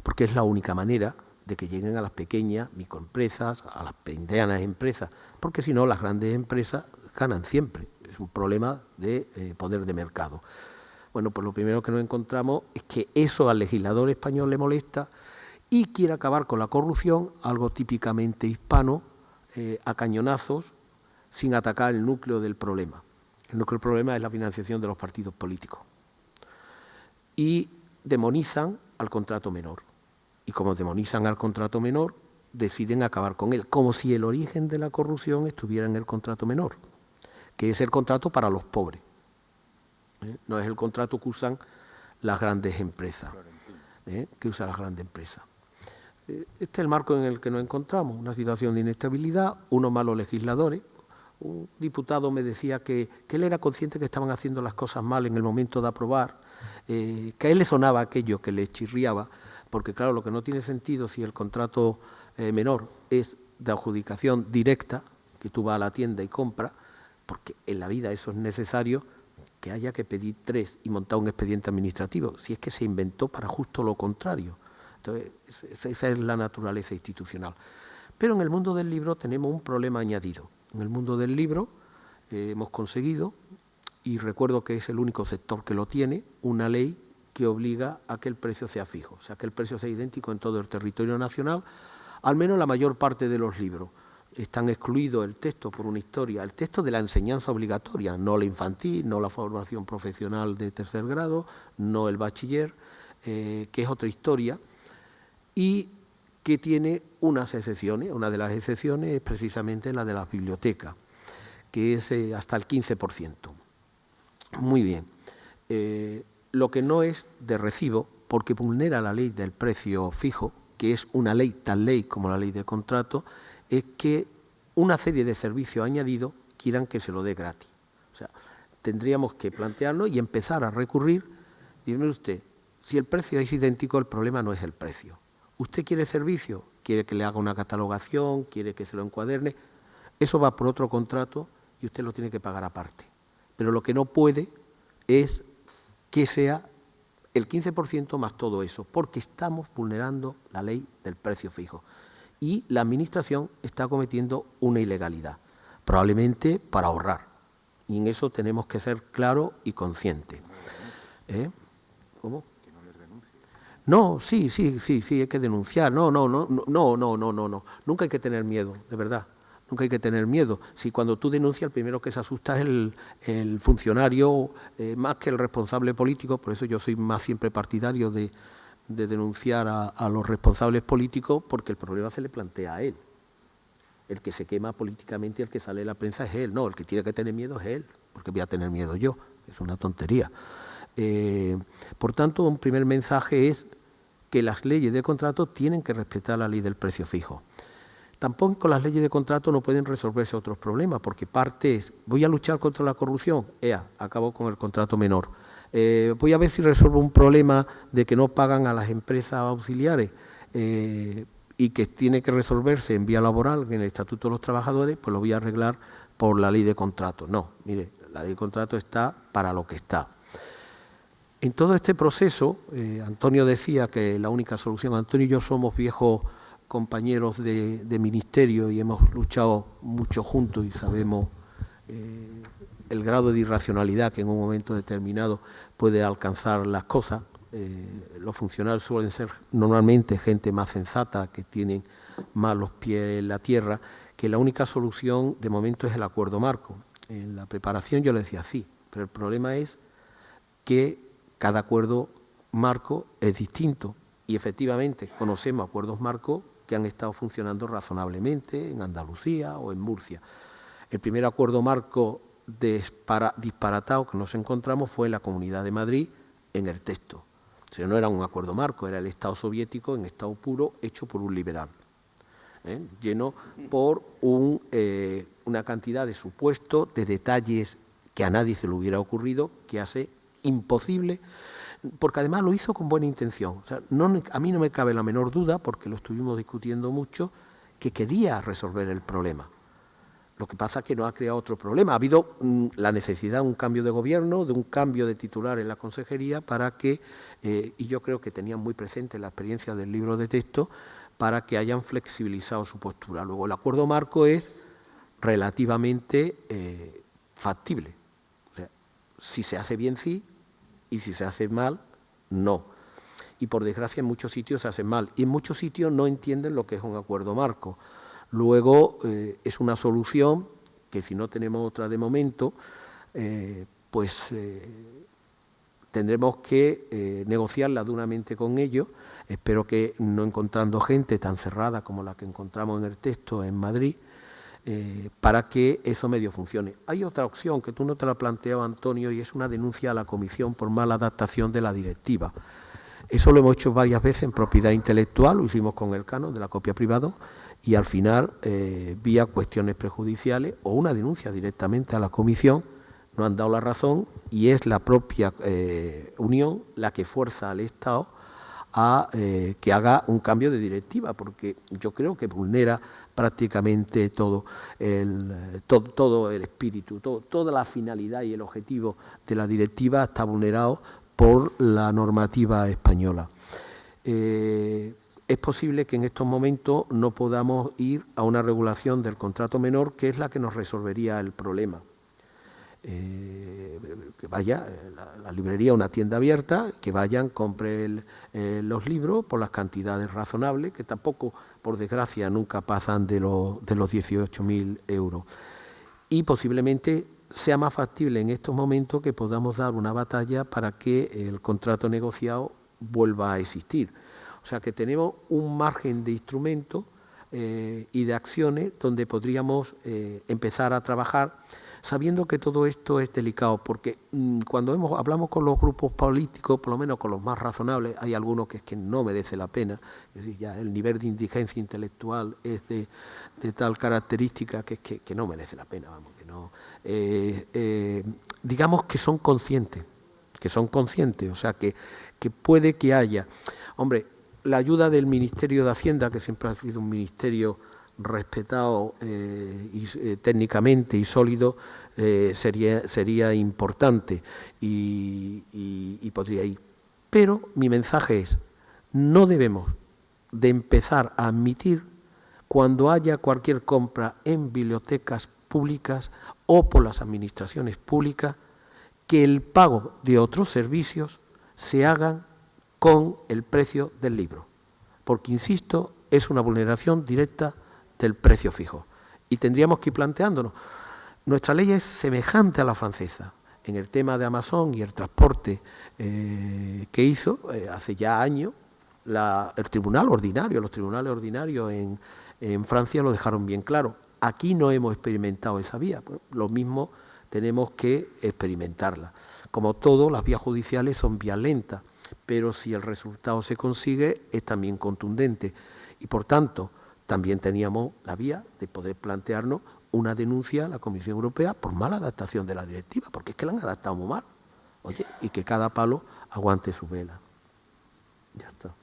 porque es la única manera de que lleguen a las pequeñas microempresas, a las medianas empresas, porque si no las grandes empresas ganan siempre. Es un problema de poder de mercado. Bueno, pues lo primero que nos encontramos es que eso al legislador español le molesta y quiere acabar con la corrupción, algo típicamente hispano, a cañonazos, sin atacar el núcleo del problema. El núcleo del problema es la financiación de los partidos políticos. Y demonizan al contrato menor. Y como demonizan al contrato menor, deciden acabar con él, como si el origen de la corrupción estuviera en el contrato menor, que es el contrato para los pobres. No es el contrato que usan las grandes empresas. Este es el marco en el que nos encontramos, una situación de inestabilidad, unos malos legisladores. Un diputado me decía que él era consciente que estaban haciendo las cosas mal en el momento de aprobar, que a él le sonaba aquello, que le chirriaba, porque claro, lo que no tiene sentido si el contrato menor es de adjudicación directa, que tú vas a la tienda y compras, porque en la vida eso es necesario, que haya que pedir 3 y montar un expediente administrativo, si es que se inventó para justo lo contrario. Entonces, esa es la naturaleza institucional. Pero en el mundo del libro tenemos un problema añadido. En el mundo del libro hemos conseguido, y recuerdo que es el único sector que lo tiene, una ley que obliga a que el precio sea fijo, o sea, que el precio sea idéntico en todo el territorio nacional, al menos la mayor parte de los libros. Están excluidos el texto por una historia, el texto de la enseñanza obligatoria, no la infantil, no la formación profesional de 3er grado, no el bachiller, que es otra historia, y que tiene unas excepciones. Una de las excepciones es precisamente la de las bibliotecas, que es hasta el 15%. Muy bien. Lo que no es de recibo, porque vulnera la ley del precio fijo, que es una ley, tal ley como la ley de contrato, es que una serie de servicios añadidos quieran que se lo dé gratis. O sea, tendríamos que plantearnos y empezar a recurrir. Dime usted, si el precio es idéntico, el problema no es el precio. ¿Usted quiere servicio? ¿Quiere que le haga una catalogación? ¿Quiere que se lo encuaderne? Eso va por otro contrato y usted lo tiene que pagar aparte. Pero lo que no puede es que sea el 15% más todo eso, porque estamos vulnerando la ley del precio fijo. Y la Administración está cometiendo una ilegalidad, probablemente para ahorrar. Y en eso tenemos que ser claros y conscientes. ¿Cómo? Que no les denuncie. No, sí, hay que denunciar. No. Nunca hay que tener miedo, de verdad. Nunca hay que tener miedo. Si cuando tú denuncias, el primero que se asusta es el funcionario, más que el responsable político. Por eso yo soy más siempre partidario de denunciar a los responsables políticos, porque el problema se le plantea a él. El que se quema políticamente, el que sale de la prensa es él. No, el que tiene que tener miedo es él, porque voy a tener miedo yo. Es una tontería. Por tanto, un primer mensaje es que las leyes de contrato tienen que respetar la ley del precio fijo. Tampoco con las leyes de contrato no pueden resolverse otros problemas, porque parte es, voy a luchar contra la corrupción, acabo con el contrato menor. Voy a ver si resuelvo un problema de que no pagan a las empresas auxiliares y que tiene que resolverse en vía laboral, en el Estatuto de los Trabajadores, pues lo voy a arreglar por la ley de contrato. No, mire, la ley de contrato está para lo que está. En todo este proceso, Antonio decía que la única solución, Antonio y yo somos viejos compañeros de ministerio y hemos luchado mucho juntos y sabemos el grado de irracionalidad que en un momento determinado puede alcanzar las cosas. Los funcionarios suelen ser normalmente gente más sensata, que tienen más los pies en la tierra, que la única solución de momento es el acuerdo marco. En la preparación yo le decía sí, pero el problema es que cada acuerdo marco es distinto y efectivamente conocemos acuerdos marco que han estado funcionando razonablemente en Andalucía o en Murcia. El primer acuerdo marco disparatado que nos encontramos fue en la Comunidad de Madrid en el texto. O sea, no era un acuerdo marco, era el Estado soviético en estado puro hecho por un liberal, lleno por una cantidad de supuestos, de detalles que a nadie se le hubiera ocurrido, que hace imposible, porque además lo hizo con buena intención. O sea, a mí no me cabe la menor duda, porque lo estuvimos discutiendo mucho, que quería resolver el problema. Lo que pasa es que no ha creado otro problema. Ha habido la necesidad de un cambio de gobierno, de un cambio de titular en la consejería para que, y yo creo que tenían muy presente la experiencia del libro de texto, para que hayan flexibilizado su postura. Luego, el acuerdo marco es relativamente factible. O sea, si se hace bien, sí, y si se hace mal, no. Y por desgracia en muchos sitios se hace mal. Y en muchos sitios no entienden lo que es un acuerdo marco. Luego es una solución que si no tenemos otra de momento, tendremos que negociarla duramente con ellos. Espero que no encontrando gente tan cerrada como la que encontramos en el texto en Madrid, para que eso medio funcione. Hay otra opción que tú no te la planteabas, Antonio, y es una denuncia a la Comisión por mala adaptación de la directiva. Eso lo hemos hecho varias veces en propiedad intelectual, lo hicimos con el canon de la copia privada, y al final, vía cuestiones prejudiciales o una denuncia directamente a la Comisión, nos han dado la razón y es la propia Unión la que fuerza al Estado a que haga un cambio de directiva, porque yo creo que vulnera prácticamente todo el espíritu, toda la finalidad y el objetivo de la directiva está vulnerado por la normativa española. Es posible que en estos momentos no podamos ir a una regulación del contrato menor, que es la que nos resolvería el problema. Que vaya la librería a una tienda abierta, que vayan, compren los libros por las cantidades razonables, que tampoco, por desgracia, nunca pasan de los 18.000 euros. Y posiblemente sea más factible en estos momentos que podamos dar una batalla para que el contrato negociado vuelva a existir. O sea que tenemos un margen de instrumentos y de acciones donde podríamos empezar a trabajar. sabiendo que todo esto es delicado, porque cuando hablamos con los grupos políticos, por lo menos con los más razonables, hay algunos que es que no merece la pena, es decir, ya el nivel de indigencia intelectual es de tal característica que es que no merece la pena, vamos, que no, digamos que son conscientes, o sea, que puede que haya, hombre, la ayuda del Ministerio de Hacienda, que siempre ha sido un ministerio respetado técnicamente y sólido, sería importante y podría ir. Pero mi mensaje es, no debemos de empezar a admitir cuando haya cualquier compra en bibliotecas públicas o por las administraciones públicas, que el pago de otros servicios se hagan con el precio del libro. Porque, insisto, es una vulneración directa del precio fijo. Y tendríamos que ir planteándonos. Nuestra ley es semejante a la francesa en el tema de Amazon y el transporte que hizo hace ya años el tribunal ordinario. Los tribunales ordinarios en Francia lo dejaron bien claro. Aquí no hemos experimentado esa vía. Bueno, lo mismo tenemos que experimentarla. Como todo, las vías judiciales son vías lentas, pero si el resultado se consigue es también contundente. Y por tanto, también teníamos la vía de poder plantearnos una denuncia a la Comisión Europea por mala adaptación de la directiva, porque es que la han adaptado muy mal. Oye, y que cada palo aguante su vela. Ya está.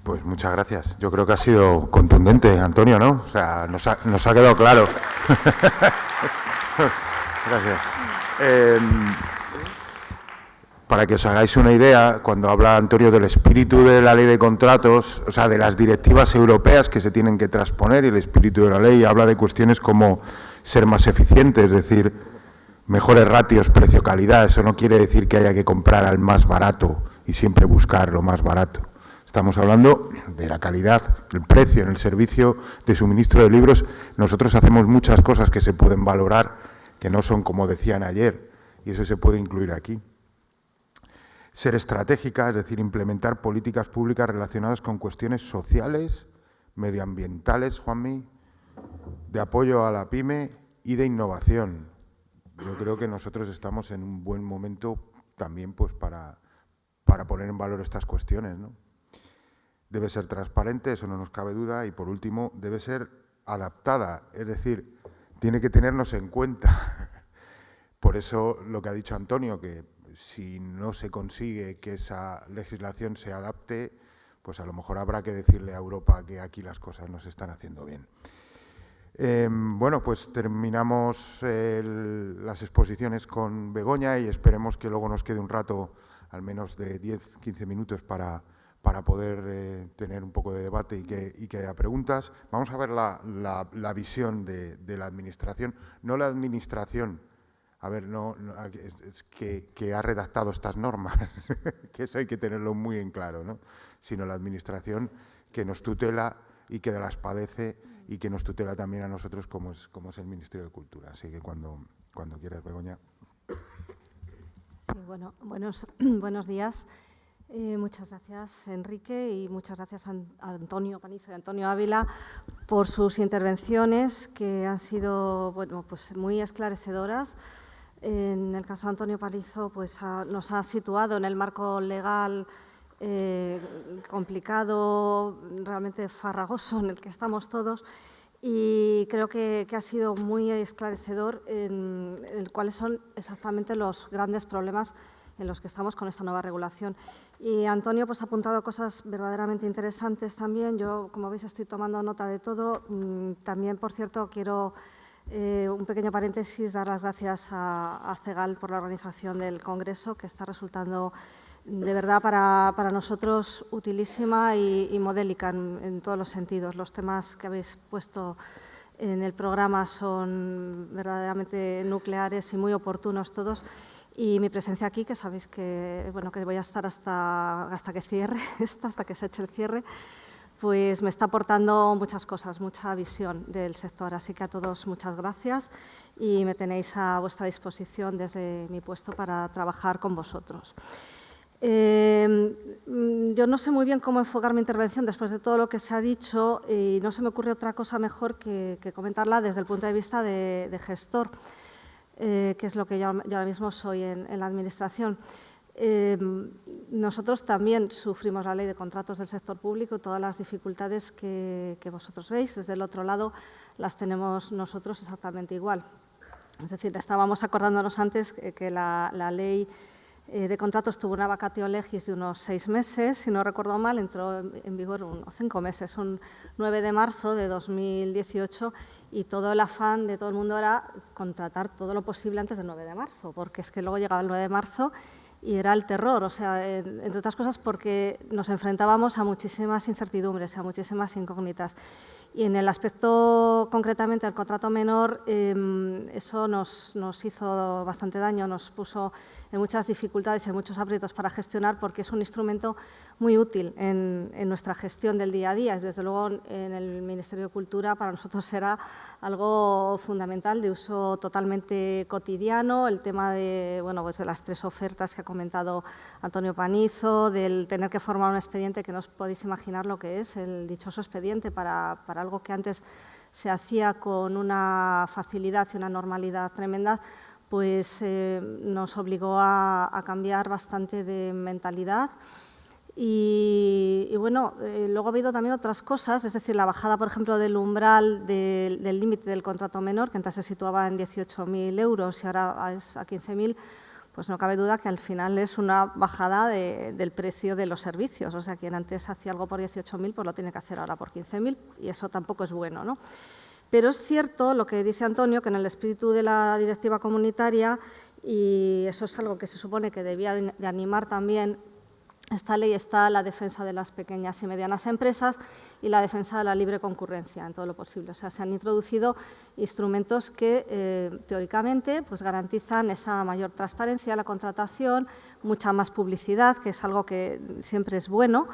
Pues muchas gracias. Yo creo que ha sido contundente, Antonio, ¿no? O sea, nos ha quedado claro. Gracias. Para que os hagáis una idea, cuando habla Antonio del espíritu de la ley de contratos, o sea, de las directivas europeas que se tienen que transponer, y el espíritu de la ley habla de cuestiones como ser más eficiente, es decir, mejores ratios precio-calidad. Eso no quiere decir que haya que comprar al más barato y siempre buscar lo más barato. Estamos hablando de la calidad, el precio en el servicio de suministro de libros. Nosotros hacemos muchas cosas que se pueden valorar, que no son como decían ayer, y eso se puede incluir aquí. Ser estratégica, es decir, implementar políticas públicas relacionadas con cuestiones sociales, medioambientales, Juanmi, de apoyo a la PYME y de innovación. Yo creo que nosotros estamos en un buen momento también pues, para poner en valor estas cuestiones, ¿no? Debe ser transparente, eso no nos cabe duda, y por último, debe ser adaptada, es decir, tiene que tenernos en cuenta. Por eso lo que ha dicho Antonio, que si no se consigue que esa legislación se adapte, pues a lo mejor habrá que decirle a Europa que aquí las cosas no se están haciendo bien. Bueno, pues terminamos las exposiciones con Begoña y esperemos que luego nos quede un rato, al menos de 10-15 minutos, para poder tener un poco de debate y que haya preguntas. Vamos a ver la visión de la Administración, no la Administración, a ver, es que ha redactado estas normas, que eso hay que tenerlo muy en claro, ¿no? Sino la Administración que nos tutela y que las padece y que nos tutela también a nosotros como es el Ministerio de Cultura. Así que cuando quieras, Begoña. Sí, bueno, buenos días. Muchas gracias, Enrique, y muchas gracias a Antonio Panizo y Antonio Ávila por sus intervenciones, que han sido pues muy esclarecedoras. En el caso de Antonio Panizo, pues nos ha situado en el marco legal complicado, realmente farragoso, en el que estamos todos, y creo que ha sido muy esclarecedor en cuáles son exactamente los grandes problemas en los que estamos con esta nueva regulación. Y Antonio pues, ha apuntado cosas verdaderamente interesantes también. Yo, como veis, estoy tomando nota de todo. También, por cierto, quiero, un pequeño paréntesis, dar las gracias a CEGAL por la organización del Congreso, que está resultando de verdad para nosotros utilísima y modélica en todos los sentidos. Los temas que habéis puesto en el programa son verdaderamente nucleares y muy oportunos todos. Y mi presencia aquí, que sabéis que voy a estar hasta que cierre esto, hasta que se eche el cierre, pues me está aportando muchas cosas, mucha visión del sector. Así que a todos muchas gracias y me tenéis a vuestra disposición desde mi puesto para trabajar con vosotros. Yo no sé muy bien cómo enfocar mi intervención después de todo lo que se ha dicho y no se me ocurre otra cosa mejor que comentarla desde el punto de vista de gestor. que es lo que yo ahora mismo soy en la Administración. Nosotros también sufrimos la ley de contratos del sector público, todas las dificultades que vosotros veis, desde el otro lado las tenemos nosotros exactamente igual. Es decir, estábamos acordándonos antes que la ley de contratos tuvo una vacatio legis de unos 6 meses, si no recuerdo mal, entró en vigor unos 5 meses, un 9 de marzo de 2018, y todo el afán de todo el mundo era contratar todo lo posible antes del 9 de marzo, porque es que luego llegaba el 9 de marzo y era el terror, o sea, entre otras cosas porque nos enfrentábamos a muchísimas incertidumbres, a muchísimas incógnitas. Y en el aspecto concretamente del contrato menor, eso nos hizo bastante daño, nos puso en muchas dificultades, en muchos aprietos para gestionar, porque es un instrumento muy útil en nuestra gestión del día a día. Desde luego, en el Ministerio de Cultura para nosotros era algo fundamental, de uso totalmente cotidiano, el tema de, bueno, pues de las 3 ofertas que ha comentado Antonio Panizo, del tener que formar un expediente, que no os podéis imaginar lo que es el dichoso expediente para algo que antes se hacía con una facilidad y una normalidad tremenda, pues nos obligó a cambiar bastante de mentalidad. Y bueno, luego ha habido también otras cosas, es decir, la bajada, por ejemplo, del umbral del límite del contrato menor, que antes se situaba en 18.000 euros y ahora es a 15.000, pues no cabe duda que al final es una bajada del precio de los servicios. O sea, quien antes hacía algo por 18.000, pues lo tiene que hacer ahora por 15.000, y eso tampoco es bueno, ¿no? Pero es cierto lo que dice Antonio, que en el espíritu de la directiva comunitaria, y eso es algo que se supone que debía de animar también esta ley, está la defensa de las pequeñas y medianas empresas y la defensa de la libre concurrencia en todo lo posible. O sea, se han introducido instrumentos que teóricamente pues, garantizan esa mayor transparencia en la contratación, mucha más publicidad, que es algo que siempre es bueno.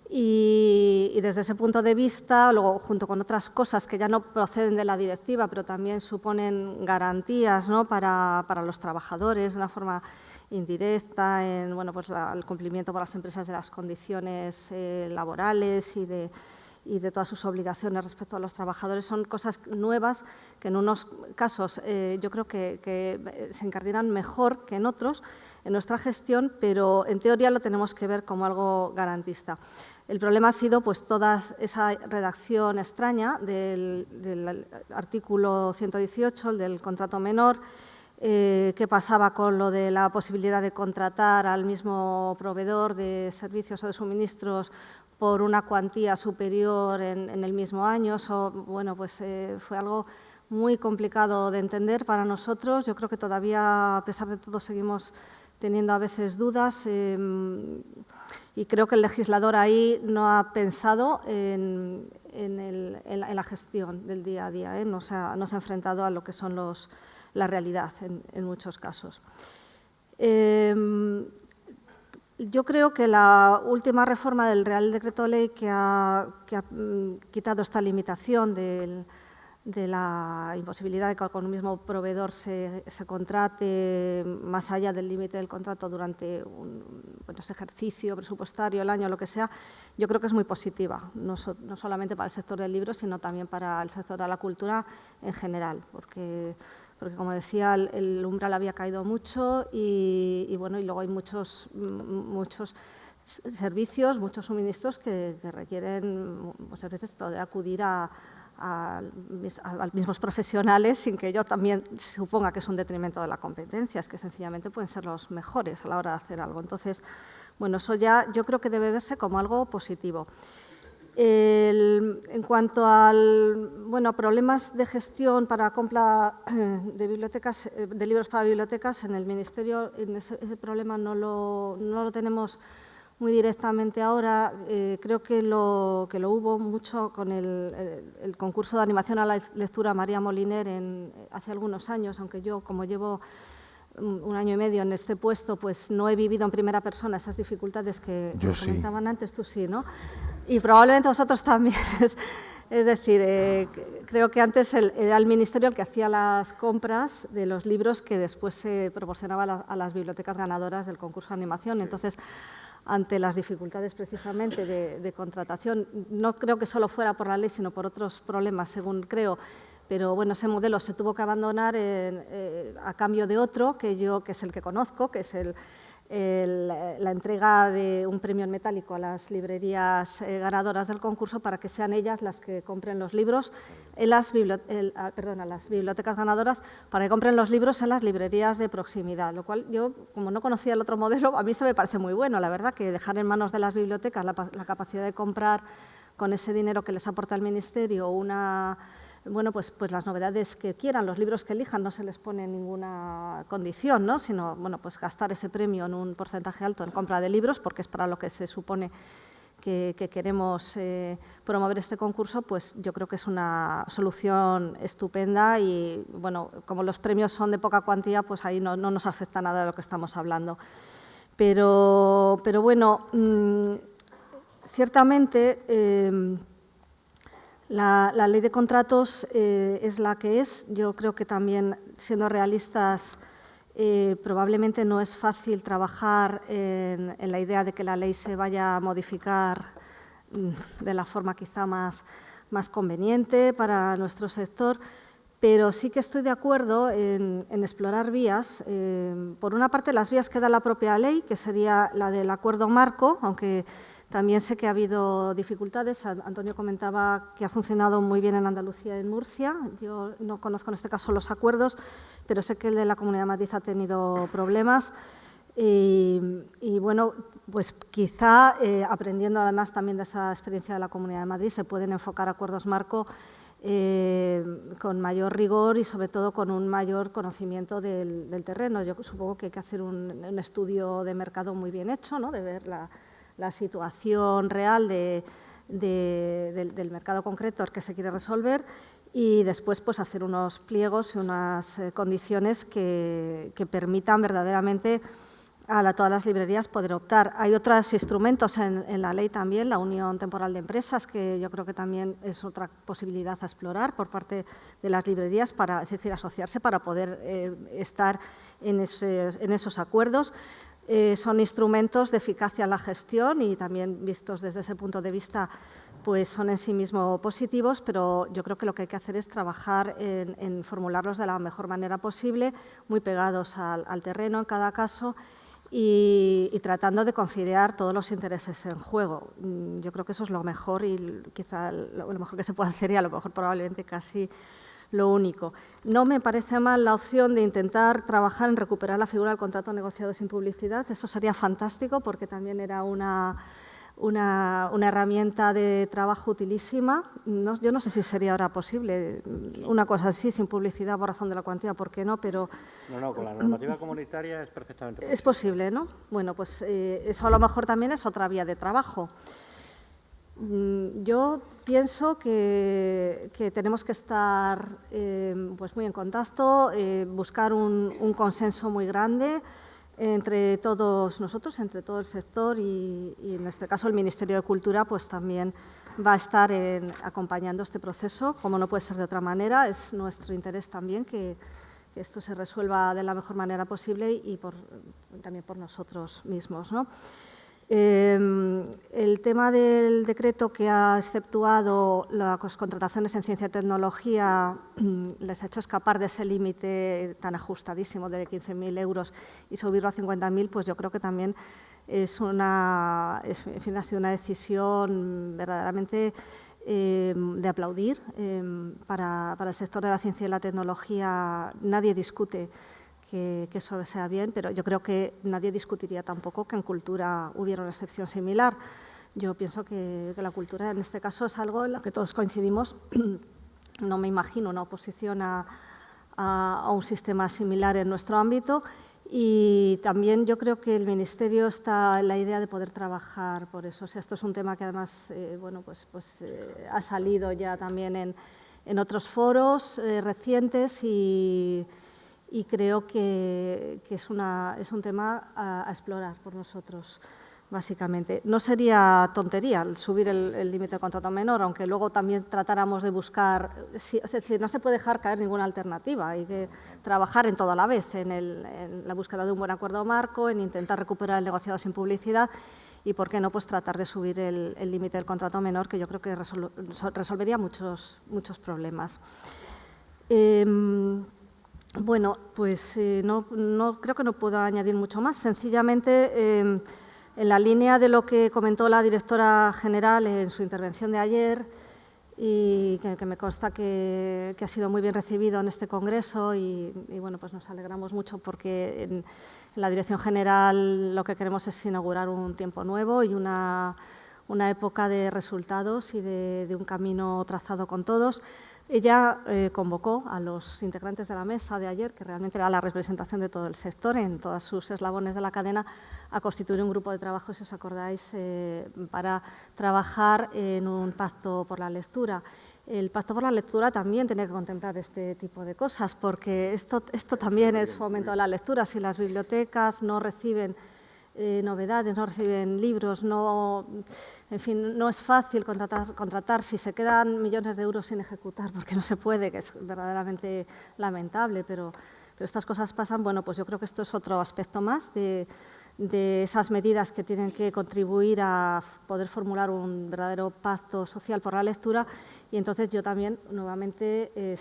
Y desde ese punto de vista, luego junto con otras cosas que ya no proceden de la directiva, pero también suponen garantías, ¿no?, para los trabajadores de una forma indirecta en bueno, pues el cumplimiento por las empresas de las condiciones laborales y de todas sus obligaciones respecto a los trabajadores, son cosas nuevas que en unos casos yo creo que se encardinan mejor que en otros en nuestra gestión, pero en teoría lo tenemos que ver como algo garantista. El problema ha sido pues, toda esa redacción extraña del artículo 118, el del contrato menor, qué pasaba con lo de la posibilidad de contratar al mismo proveedor de servicios o de suministros por una cuantía superior en el mismo año. Eso, bueno, pues fue algo muy complicado de entender para nosotros. Yo creo que todavía, a pesar de todo, seguimos teniendo a veces dudas y creo que el legislador ahí no ha pensado en la gestión del día a día, no se ha enfrentado a lo que son la realidad en muchos casos. Yo creo que la última reforma del Real Decreto Ley que ha quitado esta limitación de la imposibilidad de que con un mismo proveedor se contrate más allá del límite del contrato durante un ejercicio presupuestario, el año, lo que sea, yo creo que es muy positiva, no solamente para el sector del libro, sino también para el sector de la cultura en general, porque como decía, el umbral había caído mucho y bueno, y luego hay muchos servicios, muchos suministros que requieren muchas veces poder acudir a mismos profesionales sin que ello también suponga que es un detrimento de la competencia, es que sencillamente pueden ser los mejores a la hora de hacer algo. Entonces, bueno, eso ya yo creo que debe verse como algo positivo. En cuanto a problemas de gestión para compra de bibliotecas, de libros para bibliotecas, en el Ministerio ese problema no lo tenemos muy directamente ahora. Creo que lo hubo mucho con el concurso de animación a la lectura María Moliner hace algunos años, aunque yo, como llevo un año y medio en este puesto, pues no he vivido en primera persona esas dificultades que comentaban antes, tú sí, ¿no? Y probablemente vosotros también. Es decir, creo que antes era el Ministerio el que hacía las compras de los libros que después se proporcionaba a las bibliotecas ganadoras del concurso de animación. Entonces, ante las dificultades precisamente de contratación, no creo que solo fuera por la ley, sino por otros problemas, según creo, pero bueno, ese modelo se tuvo que abandonar a cambio de otro, que es el que conozco, que es la entrega de un premio en metálico a las librerías ganadoras del concurso para que sean ellas las que compren los libros, a las bibliotecas ganadoras, para que compren los libros en las librerías de proximidad, lo cual yo, como no conocía el otro modelo, a mí se me parece muy bueno, la verdad, que dejar en manos de las bibliotecas la capacidad de comprar con ese dinero que les aporta el Ministerio pues las novedades que quieran, los libros que elijan, no se les pone ninguna condición, ¿no? Sino pues gastar ese premio en un porcentaje alto en compra de libros, porque es para lo que se supone que queremos promover este concurso, pues yo creo que es una solución estupenda y, bueno, como los premios son de poca cuantía, pues ahí no nos afecta nada de lo que estamos hablando. Pero bueno, ciertamente la ley de contratos es la que es. Yo creo que también, siendo realistas, probablemente no es fácil trabajar en la idea de que la ley se vaya a modificar de la forma quizá más conveniente para nuestro sector, pero sí que estoy de acuerdo en explorar vías. Por una parte, las vías que da la propia ley, que sería la del acuerdo marco, aunque también sé que ha habido dificultades. Antonio comentaba que ha funcionado muy bien en Andalucía y en Murcia. Yo no conozco en este caso los acuerdos, pero sé que el de la Comunidad de Madrid ha tenido problemas. Y bueno, pues quizá aprendiendo además también de esa experiencia de la Comunidad de Madrid, se pueden enfocar acuerdos marco con mayor rigor y sobre todo con un mayor conocimiento del terreno. Yo supongo que hay que hacer un estudio de mercado muy bien hecho, ¿no? De ver la situación real del mercado concreto al que se quiere resolver y después pues hacer unos pliegos y unas condiciones que permitan verdaderamente a todas las librerías poder optar. Hay otros instrumentos en la ley también, la Unión Temporal de Empresas, que yo creo que también es otra posibilidad a explorar por parte de las librerías, es decir, asociarse para poder estar en esos acuerdos. Son instrumentos de eficacia en la gestión y también vistos desde ese punto de vista pues son en sí mismos positivos, pero yo creo que lo que hay que hacer es trabajar en formularlos de la mejor manera posible, muy pegados al terreno en cada caso y tratando de conciliar todos los intereses en juego. Yo creo que eso es lo mejor y quizá lo mejor que se puede hacer y a lo mejor probablemente casi lo único. No me parece mal la opción de intentar trabajar en recuperar la figura del contrato negociado sin publicidad. Eso sería fantástico porque también era una herramienta de trabajo utilísima. Yo no sé si sería ahora posible una cosa así, sin publicidad por razón de la cuantía, ¿por qué no? Pero no, con la normativa comunitaria es perfectamente posible. Es posible, ¿no? Bueno, pues eso a lo mejor también es otra vía de trabajo. Yo pienso que tenemos que estar pues muy en contacto, buscar un consenso muy grande entre todos nosotros, entre todo el sector y en este caso el Ministerio de Cultura pues también va a estar acompañando este proceso, como no puede ser de otra manera. Es nuestro interés también que esto se resuelva de la mejor manera posible y también por nosotros mismos, ¿no? El tema del decreto que ha exceptuado las contrataciones en ciencia y tecnología les ha hecho escapar de ese límite tan ajustadísimo de 15.000 euros y subirlo a 50.000, pues yo creo que también ha sido una decisión verdaderamente de aplaudir para el sector de la ciencia y la tecnología. Nadie discute que eso sea bien, pero yo creo que nadie discutiría tampoco que en cultura hubiera una excepción similar. Yo pienso que la cultura en este caso es algo en lo que todos coincidimos. No me imagino una oposición a un sistema similar en nuestro ámbito y también yo creo que el Ministerio está en la idea de poder trabajar por eso. O sea, esto es un tema que además ha salido ya también en otros foros recientes y creo que es un tema a explorar por nosotros, básicamente. No sería tontería subir el límite de contrato menor, aunque luego también tratáramos de buscar, es decir, no se puede dejar caer ninguna alternativa, hay que trabajar en todo a la vez, en la búsqueda de un buen acuerdo marco, en intentar recuperar el negociado sin publicidad y, ¿por qué no?, pues tratar de subir el límite del contrato menor, que yo creo que resolvería muchos problemas. Bueno, pues creo que no puedo añadir mucho más. Sencillamente, en la línea de lo que comentó la directora general en su intervención de ayer, y que me consta que ha sido muy bien recibido en este congreso y bueno, pues nos alegramos mucho porque en la Dirección General lo que queremos es inaugurar un tiempo nuevo y una época de resultados y de un camino trazado con todos. Ella convocó a los integrantes de la mesa de ayer, que realmente era la representación de todo el sector en todos sus eslabones de la cadena, a constituir un grupo de trabajo, si os acordáis, para trabajar en un pacto por la lectura. El pacto por la lectura también tiene que contemplar este tipo de cosas, porque esto también es fomento de la lectura. Si las bibliotecas no reciben novedades, no reciben libros, en fin, no es fácil contratar si se quedan millones de euros sin ejecutar, porque no se puede, que es verdaderamente lamentable, pero estas cosas pasan. Bueno, pues yo creo que esto es otro aspecto más de esas medidas que tienen que contribuir a poder formular un verdadero pacto social por la lectura. Y entonces yo también nuevamente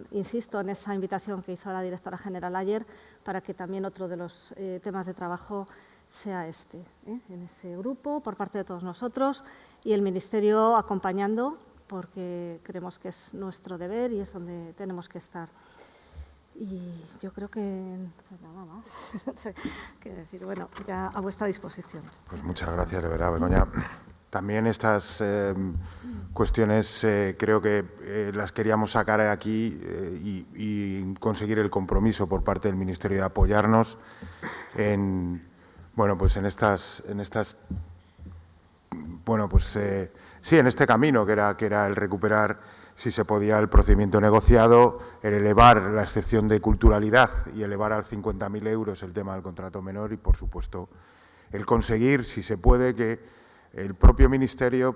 insisto en esa invitación que hizo la directora general ayer para que también otro de los temas de trabajo sea en ese grupo, por parte de todos nosotros, y el Ministerio acompañando, porque creemos que es nuestro deber y es donde tenemos que estar. Y yo creo que nada más. Quiero decir, bueno, ya a vuestra disposición. Pues muchas gracias, de verdad, Begoña. También estas cuestiones creo que las queríamos sacar aquí y conseguir el compromiso por parte del Ministerio de apoyarnos en estas sí, en este camino que era el recuperar, si se podía, el procedimiento negociado, el elevar la excepción de culturalidad y elevar al 50.000 euros el tema del contrato menor y, por supuesto, el conseguir, si se puede, que el propio Ministerio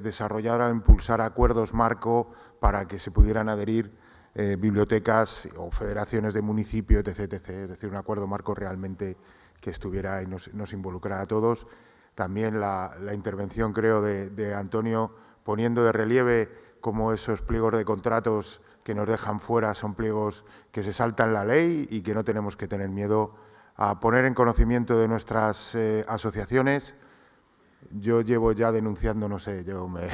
desarrollara o impulsara acuerdos marco para que se pudieran adherir bibliotecas o federaciones de municipios, etc., es decir, un acuerdo marco realmente que estuviera y nos involucrara a todos. También la intervención, creo, de Antonio, poniendo de relieve cómo esos pliegos de contratos que nos dejan fuera son pliegos que se saltan la ley y que no tenemos que tener miedo a poner en conocimiento de nuestras asociaciones. Yo llevo ya denunciando, no sé, yo me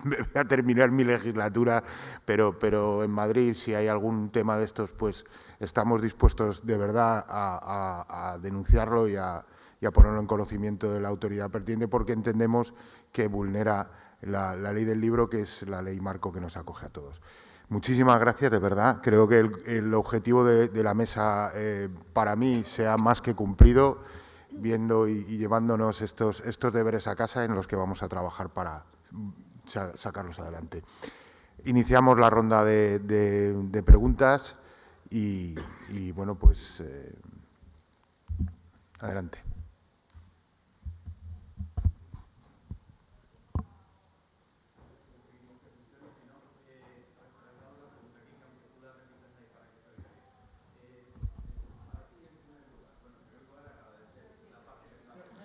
voy a terminar mi legislatura, pero en Madrid, si hay algún tema de estos, pues estamos dispuestos de verdad a denunciarlo y a ponerlo en conocimiento de la autoridad pertinente, porque entendemos que vulnera la ley del libro, que es la ley marco que nos acoge a todos. Muchísimas gracias, de verdad. Creo que el objetivo de la mesa, para mí, se ha más que cumplido, viendo y llevándonos estos deberes a casa en los que vamos a trabajar para sacarlos adelante. Iniciamos la ronda de preguntas y bueno, pues adelante.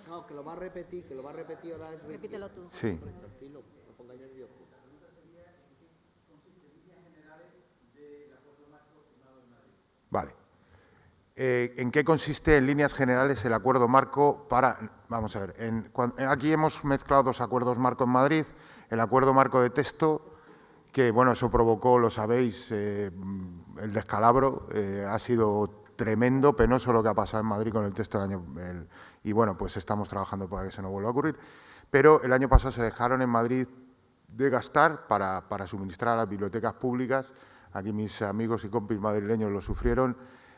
No, que lo va a repetir ahora. Repítelo tú. Sí. Tranquilo, no pongáis nervioso. Vale. ¿En qué consiste, en líneas generales, el acuerdo marco para...? Vamos a ver, aquí hemos mezclado dos acuerdos marco en Madrid. El acuerdo marco de texto, que, bueno, eso provocó, lo sabéis, el descalabro. Ha sido tremendo, penoso lo que ha pasado en Madrid con el texto del año... y, bueno, pues estamos trabajando para que eso no vuelva a ocurrir. Pero el año pasado se dejaron en Madrid de gastar para suministrar a las bibliotecas públicas. Aquí mis amigos y compis madrileños lo sufrieron.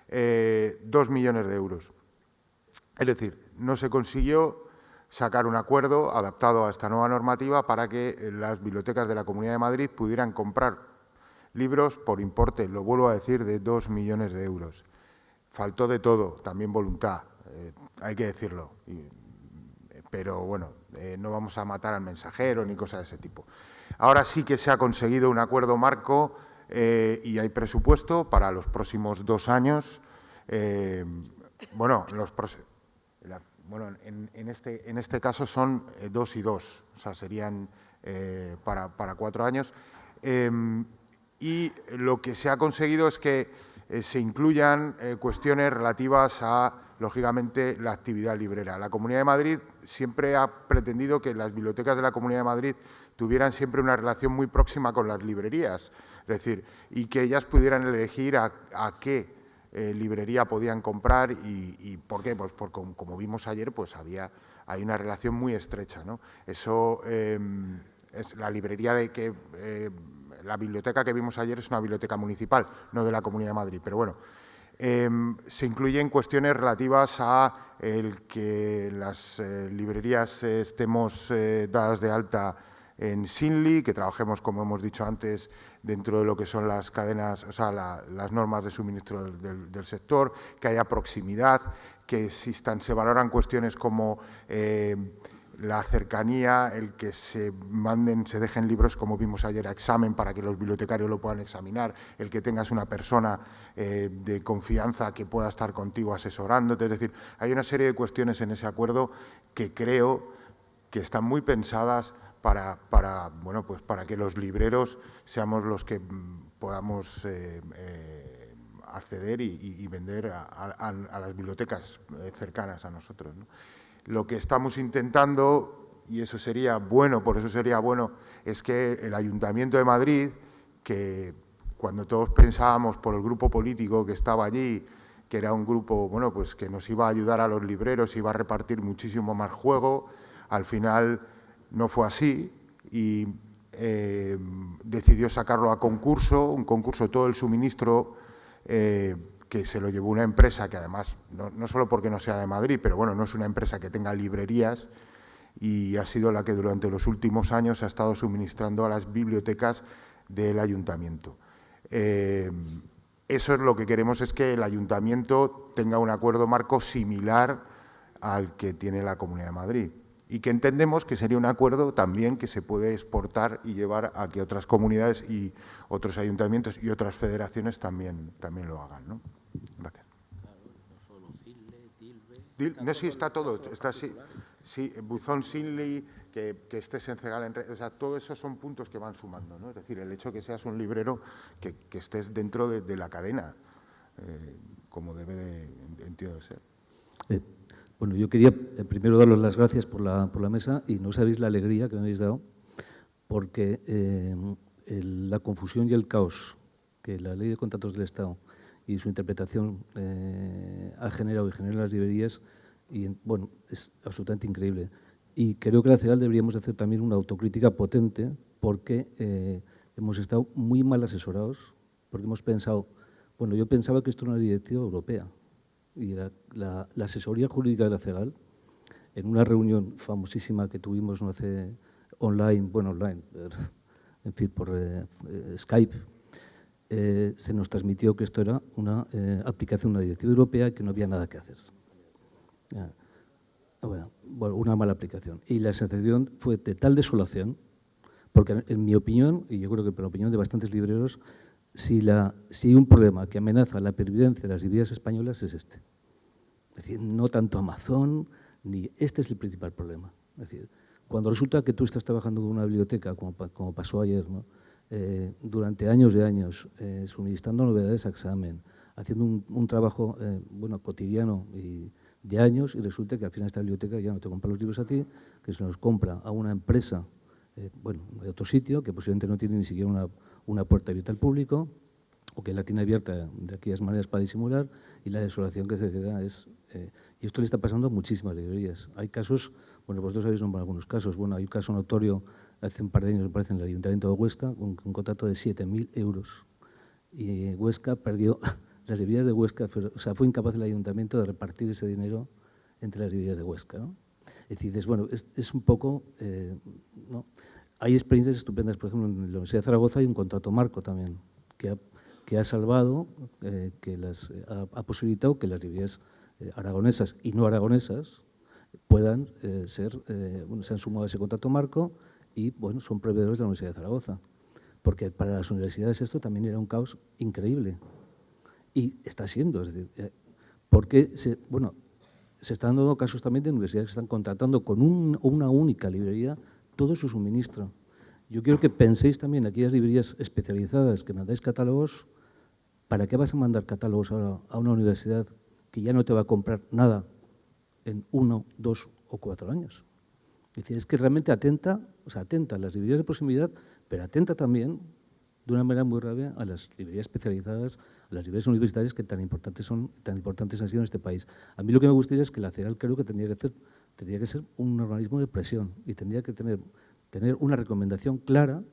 2 millones de euros. Es decir, no se consiguió sacar un acuerdo adaptado a esta nueva normativa para que las bibliotecas de la Comunidad de Madrid pudieran comprar libros por importe, lo vuelvo a decir, de 2 millones de euros. Faltó de todo, también voluntad, hay que decirlo. Pero, bueno, no vamos a matar al mensajero ni cosas de ese tipo. Ahora sí que se ha conseguido un acuerdo marco y hay presupuesto para los próximos 2 años. En este caso son 2 y 2, o sea, serían para 4 años. y lo que se ha conseguido es que se incluyan cuestiones relativas a, lógicamente, la actividad librera. La Comunidad de Madrid siempre ha pretendido que las bibliotecas de la Comunidad de Madrid tuvieran siempre una relación muy próxima con las librerías, es decir, y que ellas pudieran elegir a qué librería podían comprar y ¿por qué? Pues porque, como vimos ayer, pues hay una relación muy estrecha, ¿no? Eso es la librería la biblioteca que vimos ayer es una biblioteca municipal, no de la Comunidad de Madrid, pero bueno, se incluyen cuestiones relativas a el que las librerías estemos dadas de alta en SINLI, que trabajemos, como hemos dicho antes, dentro de lo que son las cadenas, o sea, las normas de suministro del sector, que haya proximidad, que existan, se valoran cuestiones como la cercanía, el que se dejen libros, como vimos ayer, a examen para que los bibliotecarios lo puedan examinar, el que tengas una persona de confianza que pueda estar contigo asesorándote. Es decir, hay una serie de cuestiones en ese acuerdo que creo que están muy pensadas para que los libreros seamos los que podamos acceder y vender a las bibliotecas cercanas a nosotros, ¿no? Lo que estamos intentando, y eso sería bueno, por eso sería bueno, es que el Ayuntamiento de Madrid, que cuando todos pensábamos por el grupo político que estaba allí, que era un grupo pues que nos iba a ayudar a los libreros, iba a repartir muchísimo más juego, al final no fue así y decidió sacarlo a concurso, un concurso todo el suministro que se lo llevó una empresa que además, no solo porque no sea de Madrid, pero bueno, no es una empresa que tenga librerías y ha sido la que durante los últimos años ha estado suministrando a las bibliotecas del Ayuntamiento. Eso es lo que queremos, es que el Ayuntamiento tenga un acuerdo marco similar al que tiene la Comunidad de Madrid y que entendemos que sería un acuerdo también que se puede exportar y llevar a que otras comunidades y otros ayuntamientos y otras federaciones también lo hagan, ¿no? Gracias. No, sí, está todo. Está sí, Buzón, Sinli, que estés en Cegal, o sea, todo eso son puntos que van sumando, ¿no? Es decir, el hecho de que seas un librero, que estés dentro de la cadena, como entiendo de ser. Bueno, yo quería primero daros las gracias por la mesa y no sabéis la alegría que me habéis dado, porque la confusión y el caos que la Ley de Contratos del Estado y su interpretación ha generado y genera en las librerías, es absolutamente increíble. Y creo que en la CEGAL deberíamos hacer también una autocrítica potente, porque hemos estado muy mal asesorados, porque hemos pensado, yo pensaba que esto era una directiva europea, y la asesoría jurídica de la CEGAL, en una reunión famosísima que tuvimos online, en fin, por Skype, se nos transmitió que esto era una aplicación de una directiva europea y que no había nada que hacer. Una mala aplicación. Y la sensación fue de tal desolación, porque en mi opinión, y yo creo que por la opinión de bastantes libreros, si hay un problema que amenaza la pervivencia de las librerías españolas es este. Es decir, no tanto Amazon, ni este es el principal problema. Es decir, cuando resulta que tú estás trabajando con una biblioteca, como pasó ayer, ¿no? Durante años y años, suministrando novedades a examen, haciendo un trabajo cotidiano y de años, y resulta que al final esta biblioteca ya no te compra los libros a ti, que se los compra a una empresa de otro sitio, que posiblemente no tiene ni siquiera una puerta abierta al público, o que la tiene abierta de aquellas maneras para disimular, y la desolación que se queda es... y esto le está pasando a muchísimas librerías. Hay casos, vosotros habéis nombrado algunos casos, hay un caso notorio hace un par de años, me parece, en el Ayuntamiento de Huesca, con un contrato de 7.000 euros. Y Huesca perdió, las librerías de Huesca, fue incapaz el Ayuntamiento de repartir ese dinero entre las librerías de Huesca, ¿no? Es decir, es un poco... ¿no? Hay experiencias estupendas, por ejemplo, en la Universidad de Zaragoza hay un contrato marco también, que ha salvado, ha posibilitado que las librerías aragonesas y no aragonesas puedan se han sumado a ese contrato marco y son proveedores de la Universidad de Zaragoza. Porque para las universidades esto también era un caos increíble. Y está siendo, es decir, porque se están dando casos también de universidades que están contratando con una única librería todo su suministro. Yo quiero que penséis también en aquellas librerías especializadas que mandáis catálogos. ¿Para qué vas a mandar catálogos ahora a una universidad que ya no te va a comprar nada en 1, 2 o 4 años? Es decir, es que realmente atenta a las librerías de proximidad, pero atenta también de una manera muy grave a las librerías especializadas, a las librerías universitarias que tan importantes han sido en este país. A mí lo que me gustaría es que la CERAL creo que tendría que ser un organismo de presión y tendría que tener una recomendación clara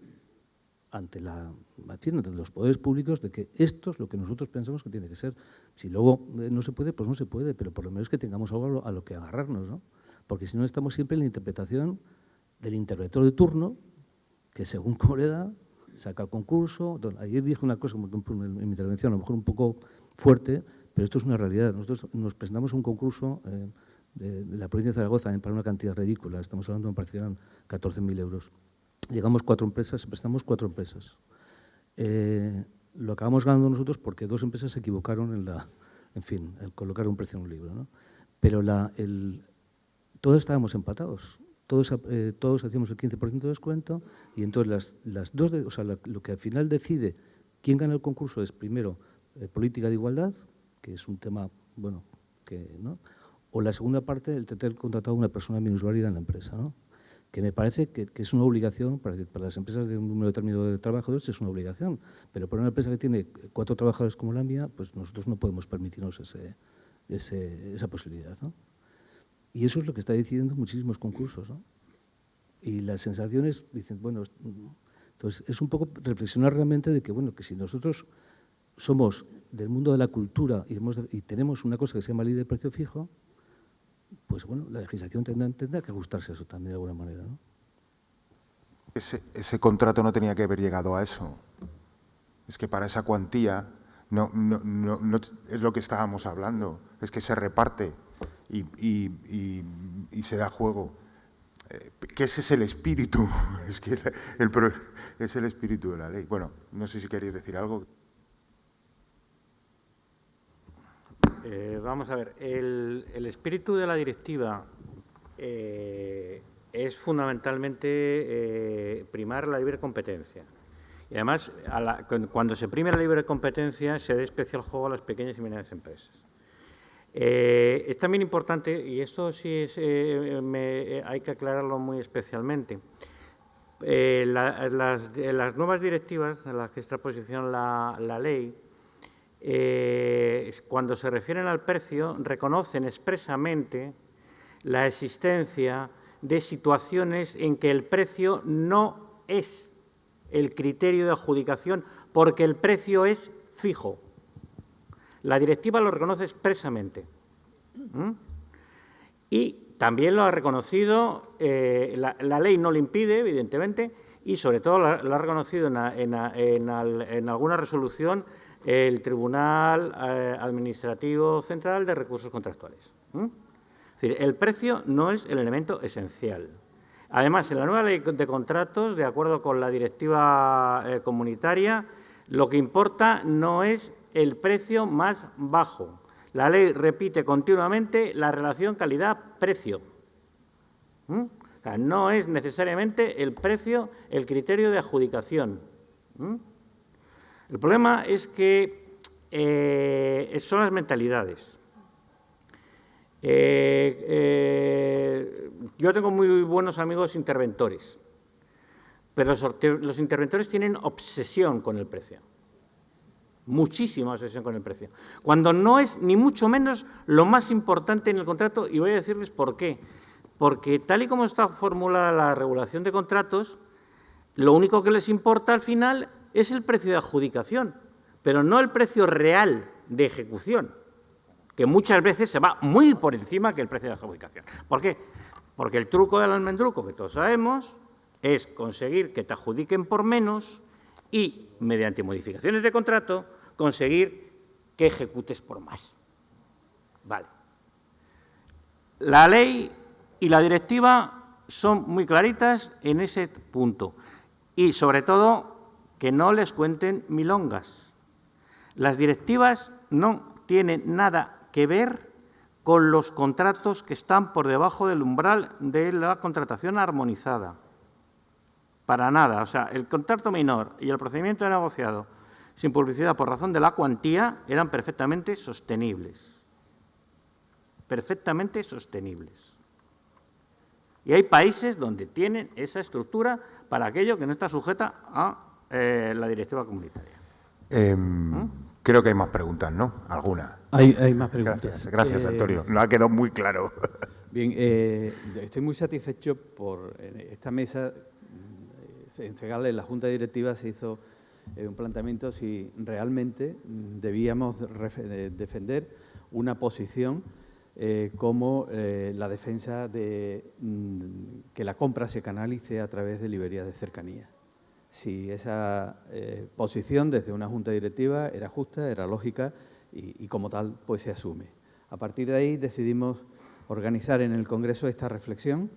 ante los poderes públicos de que esto es lo que nosotros pensamos que tiene que ser. Si luego no se puede, pues no se puede, pero por lo menos que tengamos algo a lo que agarrarnos, ¿no? Porque si no estamos siempre en la interpretación del interventor de turno, que según cómo le da, saca concurso. Ayer dije una cosa en mi intervención, a lo mejor un poco fuerte, pero esto es una realidad. Nosotros nos presentamos a un concurso de la provincia de Zaragoza para una cantidad ridícula, estamos hablando, me parece que eran 14.000 euros. Llegamos 4 empresas, prestamos 4 empresas. Lo acabamos ganando nosotros porque 2 empresas se equivocaron al colocar un precio en un libro, ¿no? Pero todos estábamos empatados. Todos hacíamos el 15% de descuento y entonces lo que al final decide quién gana el concurso es primero política de igualdad, que es un tema, bueno, ¿no? O la segunda parte, el tener contratado a una persona minusválida en la empresa, ¿no? Que me parece que es una obligación para las empresas de un número determinado de trabajadores, es una obligación, pero para una empresa que tiene 4 trabajadores como la mía, pues nosotros no podemos permitirnos esa posibilidad, ¿no? Y eso es lo que está decidiendo muchísimos concursos, ¿no? Y las sensaciones dicen, bueno, entonces es un poco reflexionar realmente de que, bueno, que si nosotros somos del mundo de la cultura y tenemos una cosa que se llama ley de precio fijo, pues bueno, la legislación tendrá que ajustarse a eso también de alguna manera, ¿no? Ese contrato no tenía que haber llegado a eso. Es que para esa cuantía no es lo que estábamos hablando, es que se reparte y se da juego. Que ese es el espíritu, es que es el espíritu de la ley. Bueno, no sé si queréis decir algo. Vamos a ver, el espíritu de la directiva es fundamentalmente primar la libre competencia. Y además, cuando se prime la libre competencia, se da especial juego a las pequeñas y medianas empresas. Es también importante, y esto sí hay que aclararlo muy especialmente, las nuevas directivas a las que está posicionada la ley, cuando se refieren al precio, reconocen expresamente la existencia de situaciones en que el precio no es el criterio de adjudicación, porque el precio es fijo. La directiva lo reconoce expresamente. Y también lo ha reconocido, la ley no lo impide, evidentemente, y sobre todo lo ha reconocido en alguna resolución el Tribunal Administrativo Central de Recursos Contractuales. Es decir, el precio no es el elemento esencial. Además, en la nueva ley de contratos, de acuerdo con la directiva comunitaria, lo que importa no es el precio más bajo. La ley repite continuamente la relación calidad-precio. O sea, no es necesariamente el precio el criterio de adjudicación. El problema es que son las mentalidades. Yo tengo muy buenos amigos interventores, pero los interventores tienen obsesión con el precio. Muchísima obsesión con el precio. Cuando no es ni mucho menos lo más importante en el contrato, y voy a decirles por qué. Porque tal y como está formulada la regulación de contratos, lo único que les importa al final es el precio de adjudicación, pero no el precio real de ejecución, que muchas veces se va muy por encima que el precio de adjudicación. ¿Por qué? Porque el truco del almendruco, que todos sabemos, es conseguir que te adjudiquen por menos y, mediante modificaciones de contrato, conseguir que ejecutes por más. Vale. La ley y la directiva son muy claritas en ese punto. Y, sobre todo, que no les cuenten milongas. Las directivas no tienen nada que ver con los contratos que están por debajo del umbral de la contratación armonizada. Para nada. O sea, el contrato menor y el procedimiento de negociado sin publicidad por razón de la cuantía eran perfectamente sostenibles. Perfectamente sostenibles. Y hay países donde tienen esa estructura para aquello que no está sujeta a la directiva comunitaria. Creo que hay más preguntas, ¿no? ¿Alguna? Hay más preguntas. Gracias, Antonio. Nos ha quedado muy claro. Bien, estoy muy satisfecho por esta mesa. En CEGAL, en la Junta Directiva, se hizo un planteamiento si realmente debíamos defender una posición como la defensa de que la compra se canalice a través de librerías de cercanía. Si esa posición desde una Junta Directiva era justa, era lógica y como tal pues se asume. A partir de ahí decidimos organizar en el Congreso esta reflexión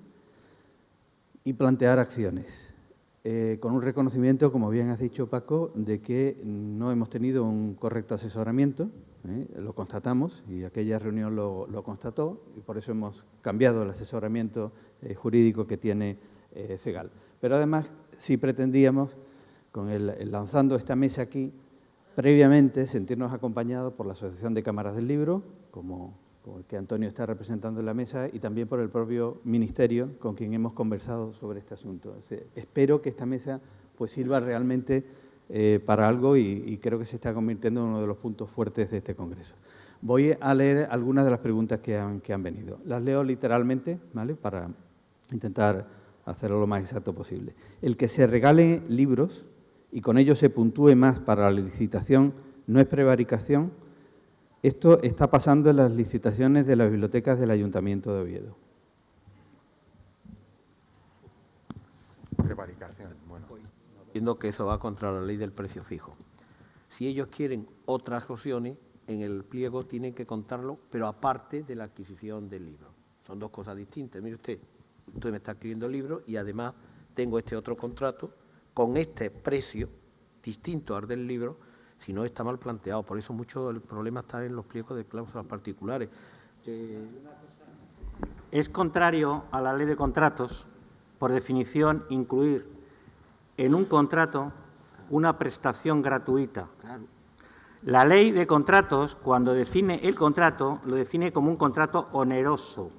y plantear acciones. Con un reconocimiento, como bien has dicho, Paco, de que no hemos tenido un correcto asesoramiento, lo constatamos y aquella reunión lo constató y por eso hemos cambiado el asesoramiento jurídico que tiene CEGAL. Pero además sí pretendíamos, lanzando esta mesa aquí, previamente sentirnos acompañados por la Asociación de Cámaras del Libro, como el que Antonio está representando en la mesa, y también por el propio Ministerio, con quien hemos conversado sobre este asunto. Espero que esta mesa pues sirva realmente para algo y creo que se está convirtiendo en uno de los puntos fuertes de este Congreso. Voy a leer algunas de las preguntas que han venido. Las leo literalmente, ¿vale?, para intentar hacerlo lo más exacto posible. El que se regale libros y con ello se puntúe más para la licitación no es prevaricación. Esto está pasando en las licitaciones de las bibliotecas del Ayuntamiento de Oviedo. Prevaricación, bueno. Entiendo que eso va contra la ley del precio fijo. Si ellos quieren otras opciones, en el pliego tienen que contarlo, pero aparte de la adquisición del libro. Son dos cosas distintas. Mire usted me está adquiriendo el libro y además tengo este otro contrato con este precio distinto al del libro, si no está mal planteado. Por eso mucho el problema está en los pliegos de cláusulas particulares. Es contrario a la ley de contratos, por definición, incluir en un contrato una prestación gratuita. Claro. La ley de contratos, cuando define el contrato, lo define como un contrato oneroso.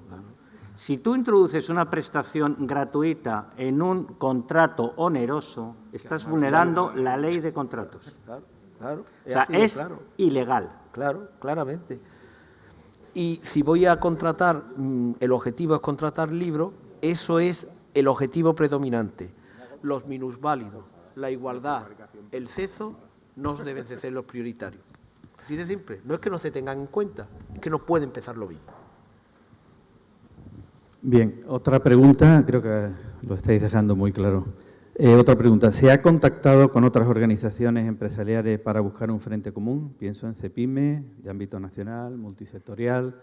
Si tú introduces una prestación gratuita en un contrato oneroso, estás vulnerando la ley de contratos. Claro. O sea, es ilegal. Claro, claramente. Y si voy a contratar, el objetivo es contratar libros, eso es el objetivo predominante. Los minusválidos, la igualdad, el ceso, no deben de ser los prioritarios. Así de simple. No es que no se tengan en cuenta, es que no puede empezarlo bien. Bien, otra pregunta, creo que lo estáis dejando muy claro. Otra pregunta, ¿se ha contactado con otras organizaciones empresariales para buscar un frente común? Pienso en CEPIME, de ámbito nacional, multisectorial.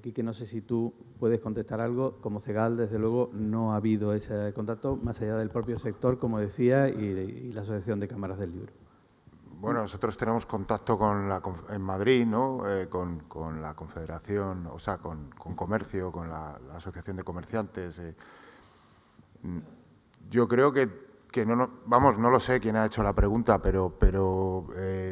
Quique, no sé si tú puedes contestar algo. Como CEGAL, desde luego, no ha habido ese contacto, más allá del propio sector, como decía, y la Asociación de Cámaras del Libro. Bueno, nosotros tenemos contacto en Madrid, ¿no? Con la Confederación, o sea, con Comercio, con la Asociación de Comerciantes. Yo creo que no lo sé quién ha hecho la pregunta, pero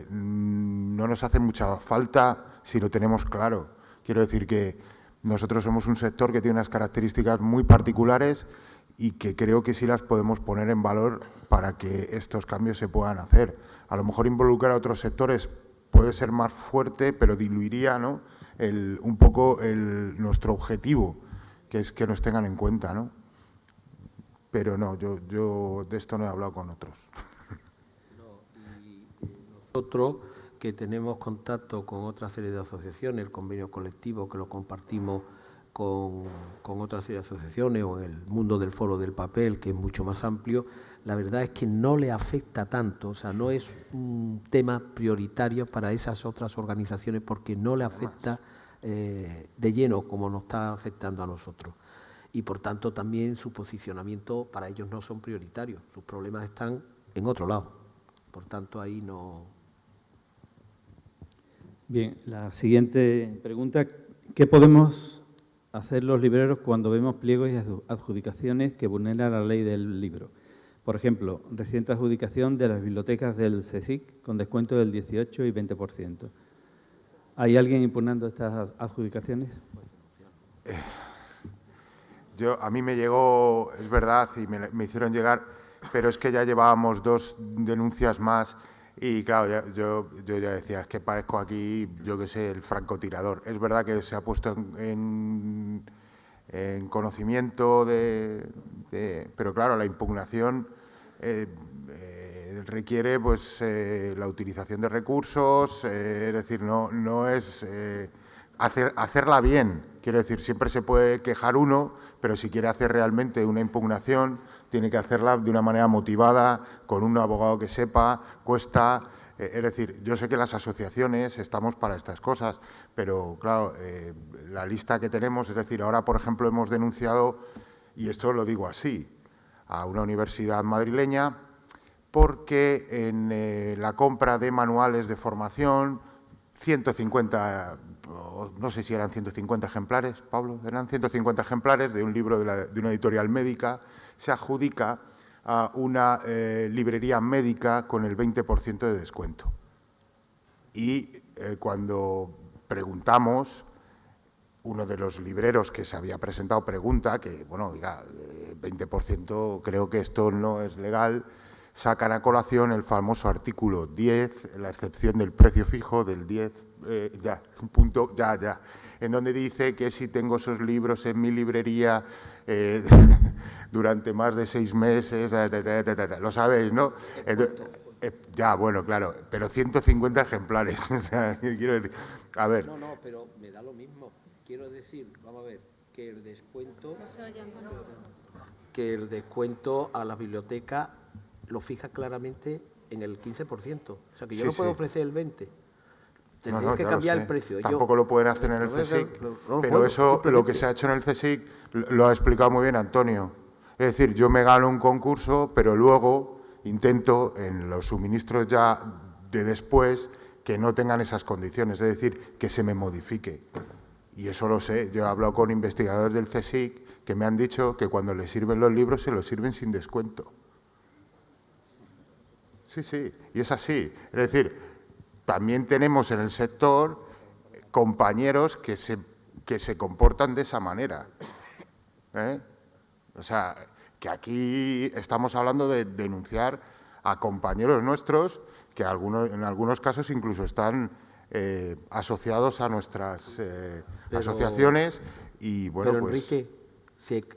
no nos hace mucha falta si lo tenemos claro. Quiero decir que nosotros somos un sector que tiene unas características muy particulares y que creo que sí las podemos poner en valor para que estos cambios se puedan hacer. A lo mejor involucrar a otros sectores puede ser más fuerte, pero diluiría, ¿no?, un poco nuestro objetivo, que es que nos tengan en cuenta, ¿no? Pero no, yo de esto no he hablado con otros. Nosotros, que tenemos contacto con otra serie de asociaciones, el convenio colectivo, que lo compartimos con otra serie de asociaciones, o en el mundo del foro del papel, que es mucho más amplio, la verdad es que no le afecta tanto, o sea, no es un tema prioritario para esas otras organizaciones porque no le afecta de lleno como nos está afectando a nosotros. Y, por tanto, también su posicionamiento para ellos no son prioritarios, sus problemas están en otro lado. Por tanto, ahí no... Bien, la siguiente pregunta, ¿qué podemos hacer los libreros cuando vemos pliegos y adjudicaciones que vulneran la ley del libro? Por ejemplo, reciente adjudicación de las bibliotecas del CSIC con descuento del 18 y 20%. ¿Hay alguien impugnando estas adjudicaciones? A mí me llegó, es verdad, y me hicieron llegar, pero es que ya llevábamos 2 denuncias más y, claro, yo ya decía, es que parezco aquí, yo qué sé, el francotirador. Es verdad que se ha puesto en conocimiento pero, claro, la impugnación requiere pues la utilización de recursos, es decir, no es hacerla bien. Quiero decir, siempre se puede quejar uno, pero si quiere hacer realmente una impugnación, tiene que hacerla de una manera motivada, con un abogado que sepa, cuesta. Es decir, yo sé que las asociaciones estamos para estas cosas, pero, claro, la lista que tenemos, es decir, ahora, por ejemplo, hemos denunciado, y esto lo digo así, a una universidad madrileña, porque en la compra de manuales de formación, 150, no sé si eran 150 ejemplares, Pablo, eran 150 ejemplares de un libro de una editorial médica, se adjudica a una librería médica con el 20% de descuento. Y cuando preguntamos, uno de los libreros que se había presentado pregunta que, bueno, oiga, 20% creo que esto no es legal, sacan a colación el famoso artículo 10, la excepción del precio fijo del 10, en donde dice que si tengo esos libros en mi librería durante más de 6 meses, lo sabéis, ¿no? Ya, bueno, claro, pero 150 ejemplares, o sea, quiero decir, a ver. No, pero me da lo mismo. Quiero decir, vamos a ver, que el descuento a la biblioteca lo fija claramente en el 15%. O sea, que yo no puedo ofrecer el 20%. Tendría que cambiar el precio. Tampoco lo pueden hacer en el CSIC, pero eso, lo que se ha hecho en el CSIC, lo ha explicado muy bien Antonio. Es decir, yo me gano un concurso, pero luego intento en los suministros ya de después que no tengan esas condiciones, es decir, que se me modifique. Y eso lo sé. Yo he hablado con investigadores del CSIC que me han dicho que cuando les sirven los libros se los sirven sin descuento. Sí, sí, y es así. Es decir, también tenemos en el sector compañeros que se comportan de esa manera. O sea, que aquí estamos hablando de denunciar a compañeros nuestros que en algunos casos incluso están asociados a nuestras asociaciones y, bueno, pero, pues… Enrique,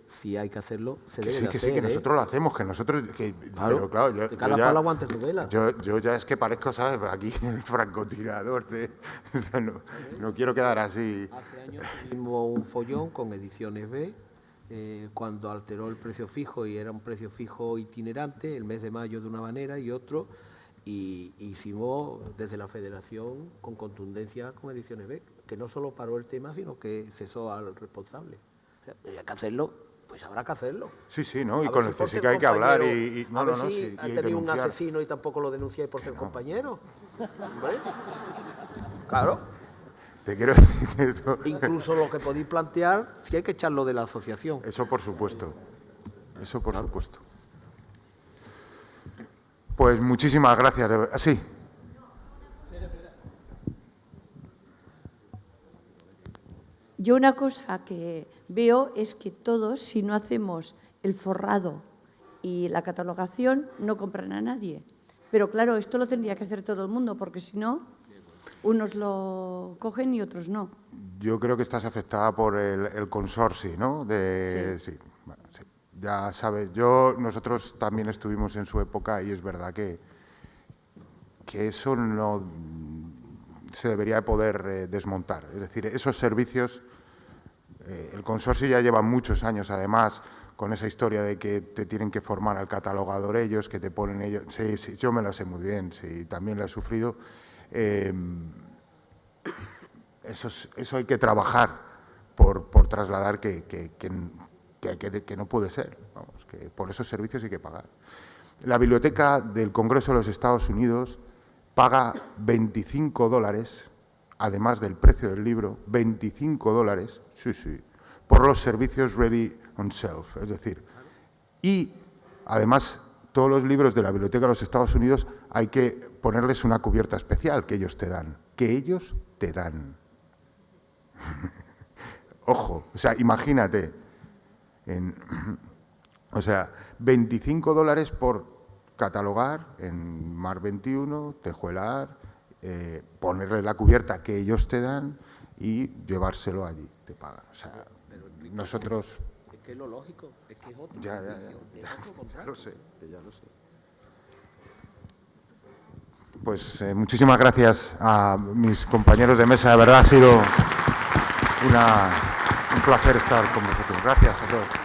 si hay que hacerlo, se debe que hacer, sí, que nosotros lo hacemos, que nosotros… Claro, pero claro, cada palo aguanta su vela. yo ya es que parezco, ¿sabes?, aquí el francotirador o sea, no quiero quedar así. Hace años tuvimos un follón con Ediciones B, cuando alteró el precio fijo y era un precio fijo itinerante, el mes de mayo de una manera y otro, y hicimos desde la Federación con contundencia con Ediciones B, que no solo paró el tema, sino que cesó al responsable. O sea, hay que hacerlo, pues habrá que hacerlo. Sí, sí, ¿no? Y con el CSIC hay que hablar y a ver si ha tenido un asesino y tampoco lo denunciáis por ser compañero. ¿Hombre? Claro. Te quiero decir esto. Incluso lo que podéis plantear, si hay que echarlo de la asociación. Eso por supuesto. Eso por supuesto. Pues muchísimas gracias. Sí. Yo una cosa que veo es que todos, si no hacemos el forrado y la catalogación, no compran a nadie. Pero claro, esto lo tendría que hacer todo el mundo, porque si no, unos lo cogen y otros no. Yo creo que estás afectada por el consorcio, ¿no? Sí. Bueno, sí. Ya sabes, nosotros también estuvimos en su época y es verdad que eso no se debería de poder desmontar. Es decir, esos servicios, el consorcio ya lleva muchos años, además, con esa historia de que te tienen que formar al catalogador ellos, que te ponen ellos… Sí, sí, yo me lo sé muy bien, sí, también lo he sufrido. Eso hay que trabajar por trasladar que no puede ser. Vamos, que por esos servicios hay que pagar. La Biblioteca del Congreso de los Estados Unidos paga $25, además del precio del libro, $25, sí, por los servicios Ready on Shelf, es decir, y además todos los libros de la Biblioteca de los Estados Unidos hay que ponerles una cubierta especial que ellos te dan. Que ellos te dan. Ojo, o sea, imagínate. O sea, $25 por catalogar en Mar 21, Tejuelar, ponerle la cubierta que ellos te dan y llevárselo allí, te pagan. O sea, nosotros... Es que es lo lógico, es que es otro. Ya lo sé, ya lo sé. Pues muchísimas gracias a mis compañeros de mesa, de verdad ha sido un placer estar con vosotros. Gracias a todos.